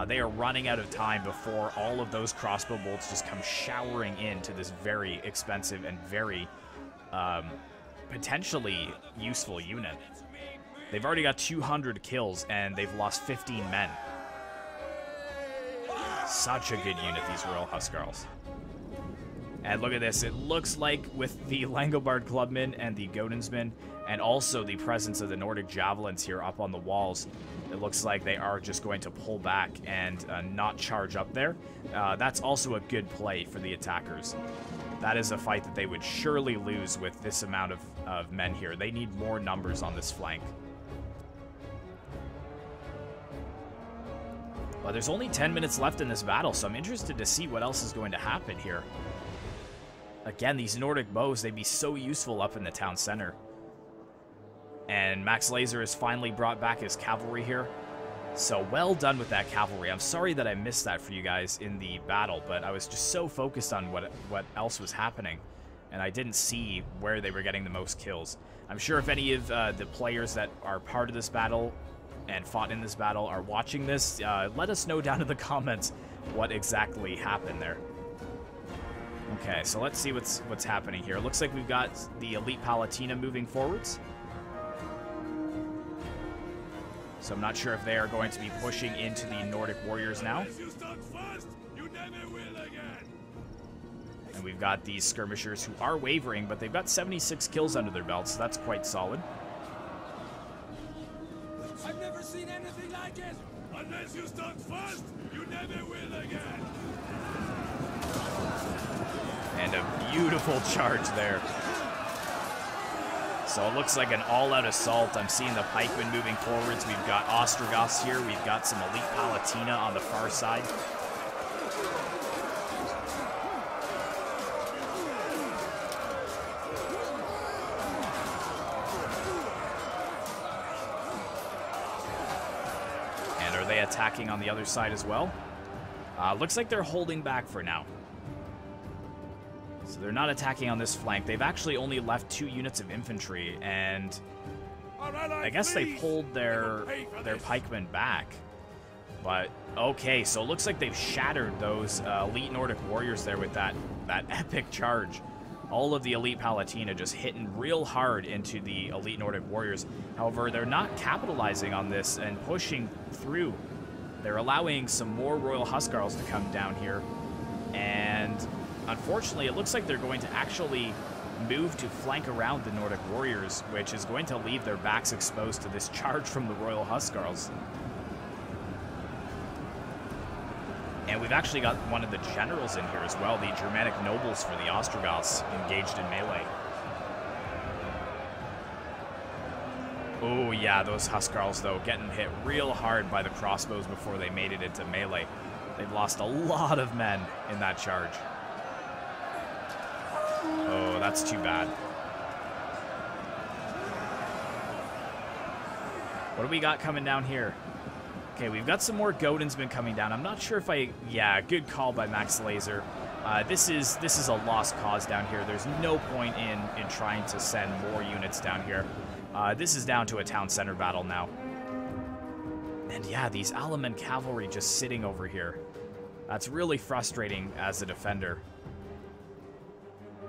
They are running out of time before all of those crossbow bolts just come showering into this very expensive and very potentially useful unit. They've already got 200 kills, and they've lost 15 men. Such a good unit, these Royal Huskarls. And look at this. It looks like with the Langobard Clubmen and the Godensmen, and also the presence of the Nordic Javelins here up on the walls, it looks like they are just going to pull back and not charge up there. That's also a good play for the attackers. That is a fight that they would surely lose with this amount of men here. They need more numbers on this flank. But there's only 10 minutes left in this battle, so I'm interested to see what else is going to happen here. Again, these Nordic bows, they'd be so useful up in the town center. And Max Lazer has finally brought back his cavalry here. So well done with that cavalry. I'm sorry that I missed that for you guys in the battle, but I was just so focused on what else was happening, and I didn't see where they were getting the most kills. I'm sure if any of the players that are part of this battle and fought in this battle are watching this, let us know down in the comments what exactly happened there. Okay, so let's see what's happening here. It looks like we've got the Elite Palatina moving forwards. So I'm not sure if they are going to be pushing into the Nordic warriors now. And we've got these skirmishers who are wavering, but they've got 76 kills under their belts, so that's quite solid. I've never seen anything like it! Unless you start first, you never will again! And a beautiful charge there. So it looks like an all-out assault. I'm seeing the pikemen moving forwards. We've got Ostrogoths here. We've got some Elite Palatina on the far side. And are they attacking on the other side as well? Looks like they're holding back for now. So they're not attacking on this flank. They've actually only left 2 units of infantry, and I guess they pulled their pikemen back. But, okay, so it looks like they've shattered those elite Nordic warriors there with that epic charge. All of the Elite Palatina just hitting real hard into the elite Nordic warriors. However, they're not capitalizing on this and pushing through. They're allowing some more Royal Huscarls to come down here, and unfortunately, it looks like they're going to actually move to flank around the Nordic warriors, which is going to leave their backs exposed to this charge from the Royal Huscarls. And we've actually got one of the generals in here as well, the Germanic nobles for the Ostrogoths, engaged in melee. Oh yeah, those Huscarls though, getting hit real hard by the crossbows before they made it into melee. They've lost a lot of men in that charge. Oh, that's too bad. What do we got coming down here? Okay, we've got some more Godensmen coming down. I'm not sure if yeah, good call by Max Lazer. This is a lost cause down here. There's no point in trying to send more units down here. This is down to a town center battle now. And yeah, these Alaman cavalry just sitting over here. That's really frustrating as a defender.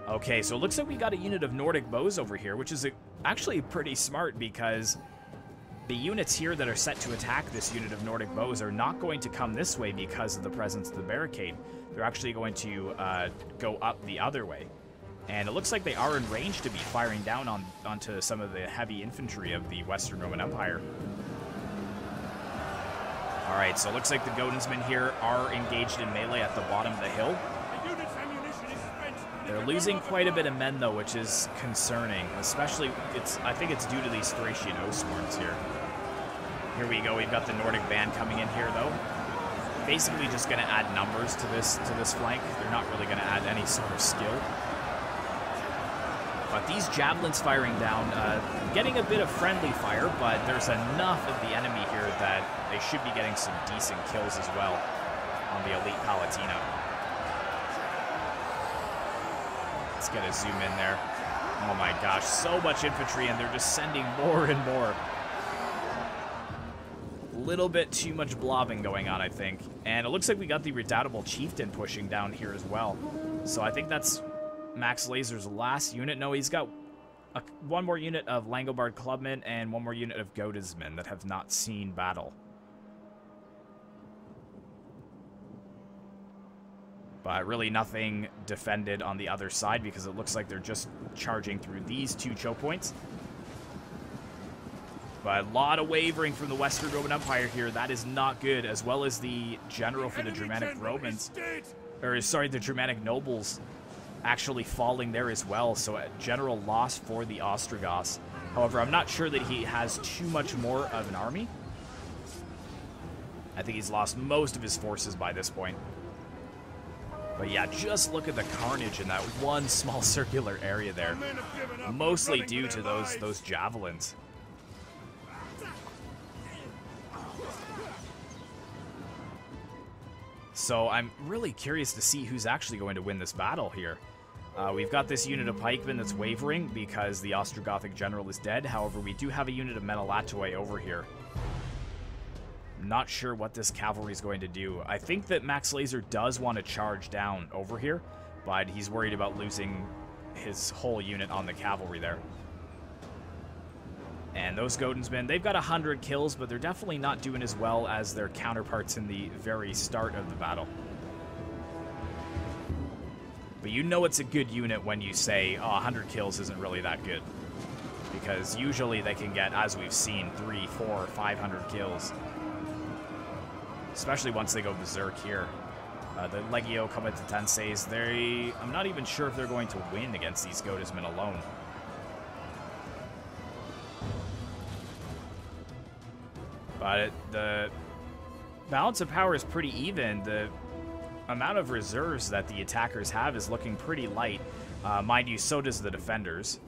Okay, so it looks like we got a unit of Nordic bows over here, which is actually pretty smart because the units here that are set to attack this unit of Nordic bows are not going to come this way because of the presence of the barricade. They're actually going to go up the other way. And it looks like they are in range to be firing down onto some of the heavy infantry of the Western Roman Empire. Alright, so it looks like the Godensmen here are engaged in melee at the bottom of the hill. They're losing quite a bit of men, though, which is concerning. Especially, I think it's due to these Thracian Oathsworns here. Here we go. We've got the Nordic band coming in here, though. Basically just going to add numbers to this flank. They're not really going to add any sort of skill. But these javelins firing down, getting a bit of friendly fire, but there's enough of the enemy here that they should be getting some decent kills as well on the Elite Palatina. Let's get a zoom in there. Oh my gosh, so much infantry, and they're just sending more and more. A little bit too much blobbing going on, I think. And it looks like we got the Redoubtable Chieftain pushing down here as well. So I think that's Max Lazer's last unit. No, he's got one more unit of Langobard Clubmen and one more unit of Godensmen that have not seen battle. But really nothing defended on the other side because it looks like they're just charging through these 2 choke points. But a lot of wavering from the Western Roman Empire here. That is not good, as well as the general for the Germanic Romans, or sorry, the Germanic nobles actually falling there as well. So a general loss for the Ostrogoths. However, I'm not sure that he has too much more of an army. I think he's lost most of his forces by this point. But yeah, just look at the carnage in that one small circular area there. Mostly due to those javelins. So I'm really curious to see who's actually going to win this battle here. We've got this unit of pikemen that's wavering because the Ostrogothic general is dead. However, we do have a unit of Menelatoi over here. I'm not sure what this cavalry is going to do. I think that Max Lazer does want to charge down over here, but he's worried about losing his whole unit on the cavalry there. And those Godensmen, they've got 100 kills, but they're definitely not doing as well as their counterparts in the very start of the battle. But you know it's a good unit when you say, oh, 100 kills isn't really that good. Because usually they can get, as we've seen, 300, 400, 500 kills. Especially once they go berserk here. The Legio Comitatenses, I'm not even sure if they're going to win against these Godesmen alone. But the balance of power is pretty even. The amount of reserves that the attackers have is looking pretty light. Mind you, so does the defenders.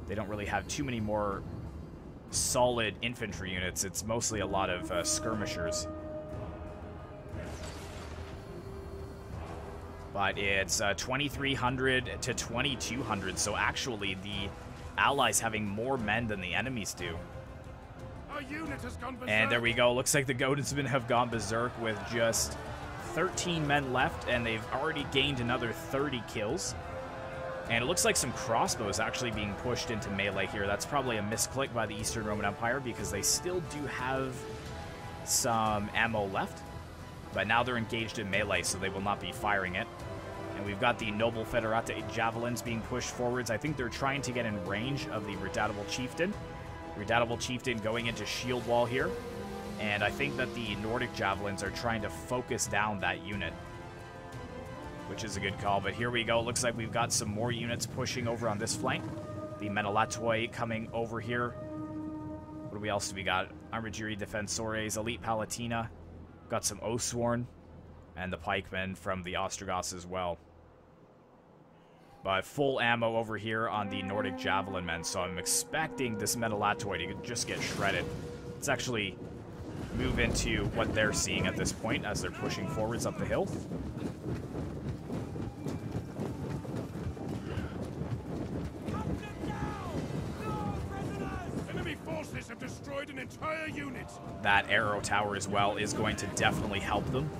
They don't really have too many more solid infantry units. It's mostly a lot of skirmishers. But it's 2,300 to 2,200, so actually the allies having more men than the enemies do. And there we go. Looks like the Godensmen have gone berserk with just 13 men left, and they've already gained another 30 kills. And it looks like some crossbows actually being pushed into melee here. That's probably a misclick by the Eastern Roman Empire because they still do have some ammo left. But now they're engaged in melee, so they will not be firing it. And we've got the Noble Federate javelins being pushed forwards. I think they're trying to get in range of the Redoubtable Chieftain. Redoubtable Chieftain going into shield wall here. And I think that the Nordic javelins are trying to focus down that unit, which is a good call. But here we go. Looks like we've got some more units pushing over on this flank. The Menelatoi coming over here. What else do we got? Armigeri Defensores, Elite Palatina. Got some Oathsworn. And the pikemen from the Ostrogoths as well. But full ammo over here on the Nordic Javelin men, so I'm expecting this Menelatoi to just get shredded. Let's actually move into what they're seeing at this point as they're pushing forwards up the hill. Enemy forces have destroyed an entire unit. That arrow tower as well is going to definitely help them.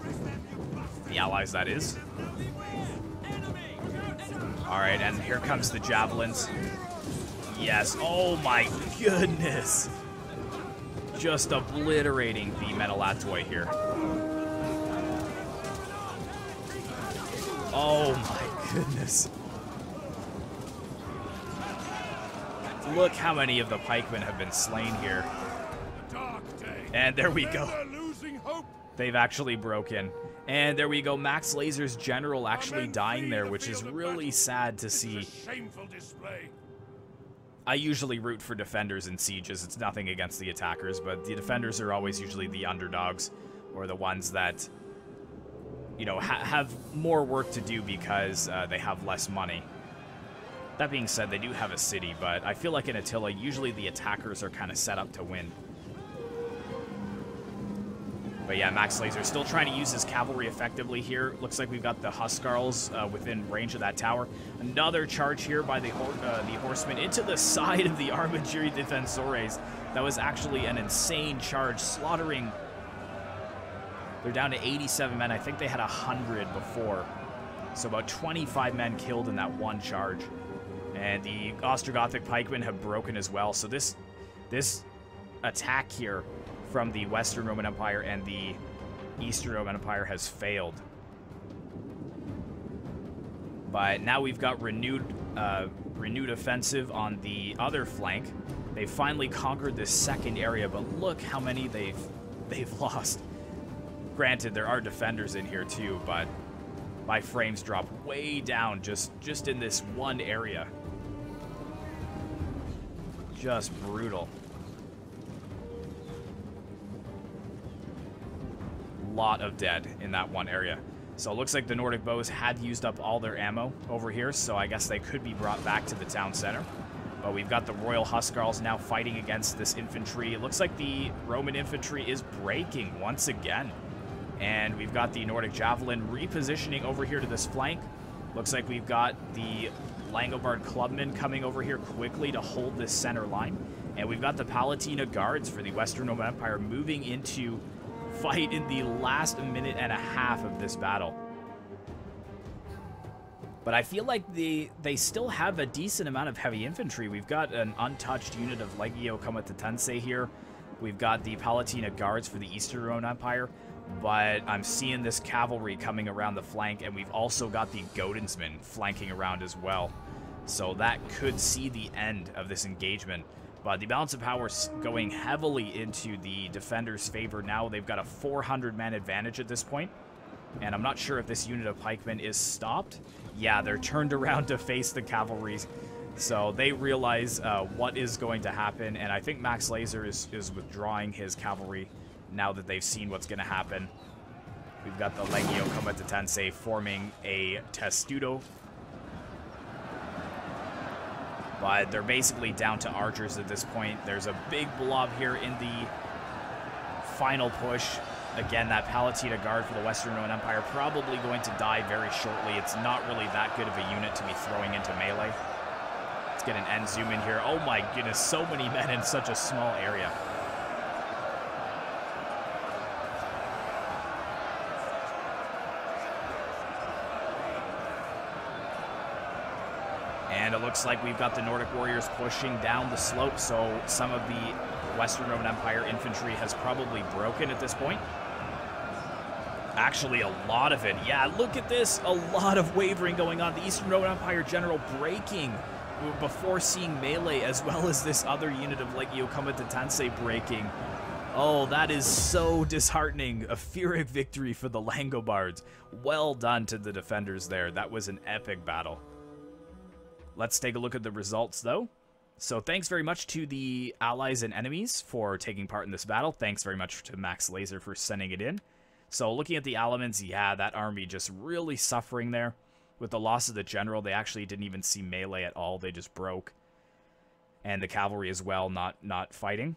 The allies, that is. Alright, and here comes the javelins. Yes, oh my goodness. Just obliterating the Menelatoi here. Oh my goodness. Look how many of the pikemen have been slain here. And there we go. They've actually broken. And there we go, Max Lazer's general actually dying there, which is really sad to see. I usually root for defenders in sieges. It's nothing against the attackers, but the defenders are always usually the underdogs or the ones that, you know, have more work to do because they have less money. That being said, they do have a city, but I feel like in Attila, usually the attackers are kind of set up to win. But yeah, Max Lazer still trying to use his cavalry effectively here. Looks like we've got the Huskarls within range of that tower. Another charge here by the horsemen into the side of the Armigeri Defensores. That was actually an insane charge, slaughtering. They're down to 87 men. I think they had 100 before. So about 25 men killed in that one charge. And the Ostrogothic pikemen have broken as well. So this attack here from the Western Roman Empire and the Eastern Roman Empire has failed. But now we've got renewed offensive on the other flank. They've finally conquered this second area, but look how many they've lost. Granted, there are defenders in here too, but my frames drop way down just in this one area. Just brutal. lot of dead in that one area. So it looks like the Nordic bows had used up all their ammo over here, so I guess they could be brought back to the town center. But we've got the Royal Huskarls now fighting against this infantry. It looks like the Roman infantry is breaking once again. And we've got the Nordic Javelin repositioning over here to this flank. Looks like we've got the Langobard Clubmen coming over here quickly to hold this center line. And we've got the Palatina Guards for the Western Roman Empire moving into fight in the last minute and a half of this battle. But I feel like they still have a decent amount of heavy infantry. We've got an untouched unit of Legio Comitatense here. We've got the Palatina Guards for the Eastern Roman Empire. But I'm seeing this cavalry coming around the flank, and we've also got the Godensmen flanking around as well. So that could see the end of this engagement. But the balance of power going heavily into the defenders' favor now. They've got a 400-man advantage at this point. And I'm not sure if this unit of pikemen is stopped. Yeah, they're turned around to face the cavalry. So they realize what is going to happen. And I think Max Lazer is withdrawing his cavalry now that they've seen what's going to happen. We've got the Legio Comitatense forming a testudo. But they're basically down to archers at this point. There's a big blob here in the final push. Again, that Palatina Guard for the Western Roman Empire probably going to die very shortly. It's not really that good of a unit to be throwing into melee. Let's get an end zoom in here. Oh my goodness, so many men in such a small area. And it looks like we've got the Nordic warriors pushing down the slope, so some of the Western Roman Empire infantry has probably broken at this point. Actually, a lot of it. Yeah, look at this. A lot of wavering going on. The Eastern Roman Empire general breaking before seeing melee, as well as this other unit of Legio Comitatense breaking. Oh, that is so disheartening. A Pyrrhic victory for the Langobards. Well done to the defenders there. That was an epic battle. Let's take a look at the results, though. So thanks very much to the allies and enemies for taking part in this battle. Thanks very much to Max Lazer for sending it in. So looking at the Alamans, yeah, that army just really suffering there. With the loss of the general, they actually didn't even see melee at all. They just broke. And the cavalry as well, not fighting.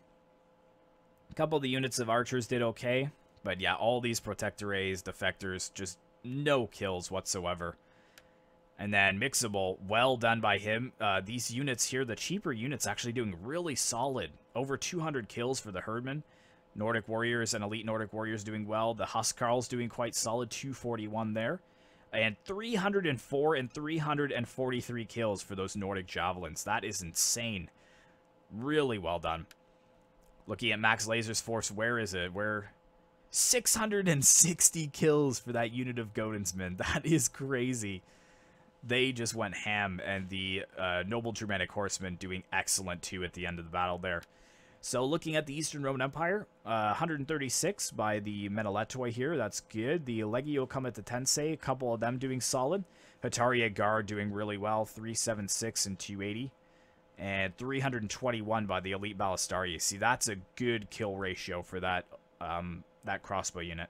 A couple of the units of archers did okay. But yeah, all these protectores, defectors, just no kills whatsoever. And then Mixable, well done by him. These units here, the cheaper units, actually doing really solid. Over 200 kills for the Herdmen. Nordic Warriors and Elite Nordic Warriors doing well. The Huskarls doing quite solid, 241 there. And 304 and 343 kills for those Nordic Javelins. That is insane. Really well done. Looking at Max Lazer's force, where is it? 660 kills for that unit of Godensmen. That is crazy. They just went ham, and the noble Germanic horsemen doing excellent too at the end of the battle there. So looking at the Eastern Roman Empire, 136 by the Meneletoi here. That's good. The Legio Comitatense, a couple of them doing solid. Hetaria Guard doing really well, 376 and 280. And 321 by the Elite Ballistari. See, that's a good kill ratio for that, that crossbow unit.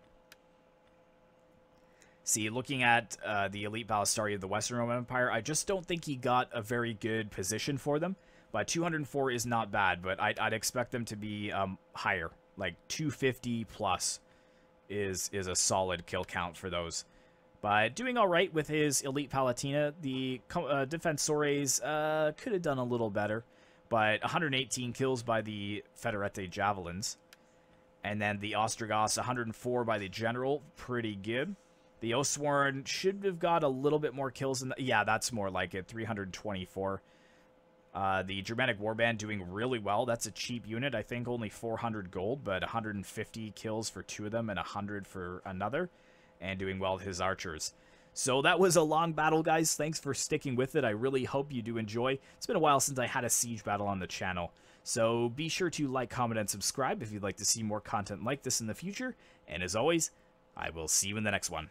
See, looking at the Elite Ballistari of the Western Roman Empire, I just don't think he got a very good position for them. But 204 is not bad, but I'd expect them to be higher. Like 250 plus is a solid kill count for those. But doing all right with his Elite Palatina. The Defensores could have done a little better. But 118 kills by the Federete Javelins. And then the Ostrogoths, 104 by the General. Pretty good. The Oathsworn should have got a little bit more kills than that. Yeah, that's more like it. 324. The Germanic Warband doing really well. That's a cheap unit. I think only 400 gold, but 150 kills for two of them and 100 for another. And doing well with his archers. So that was a long battle, guys. Thanks for sticking with it. I really hope you do enjoy. It's been a while since I had a siege battle on the channel. So be sure to like, comment, and subscribe if you'd like to see more content like this in the future. And as always, I will see you in the next one.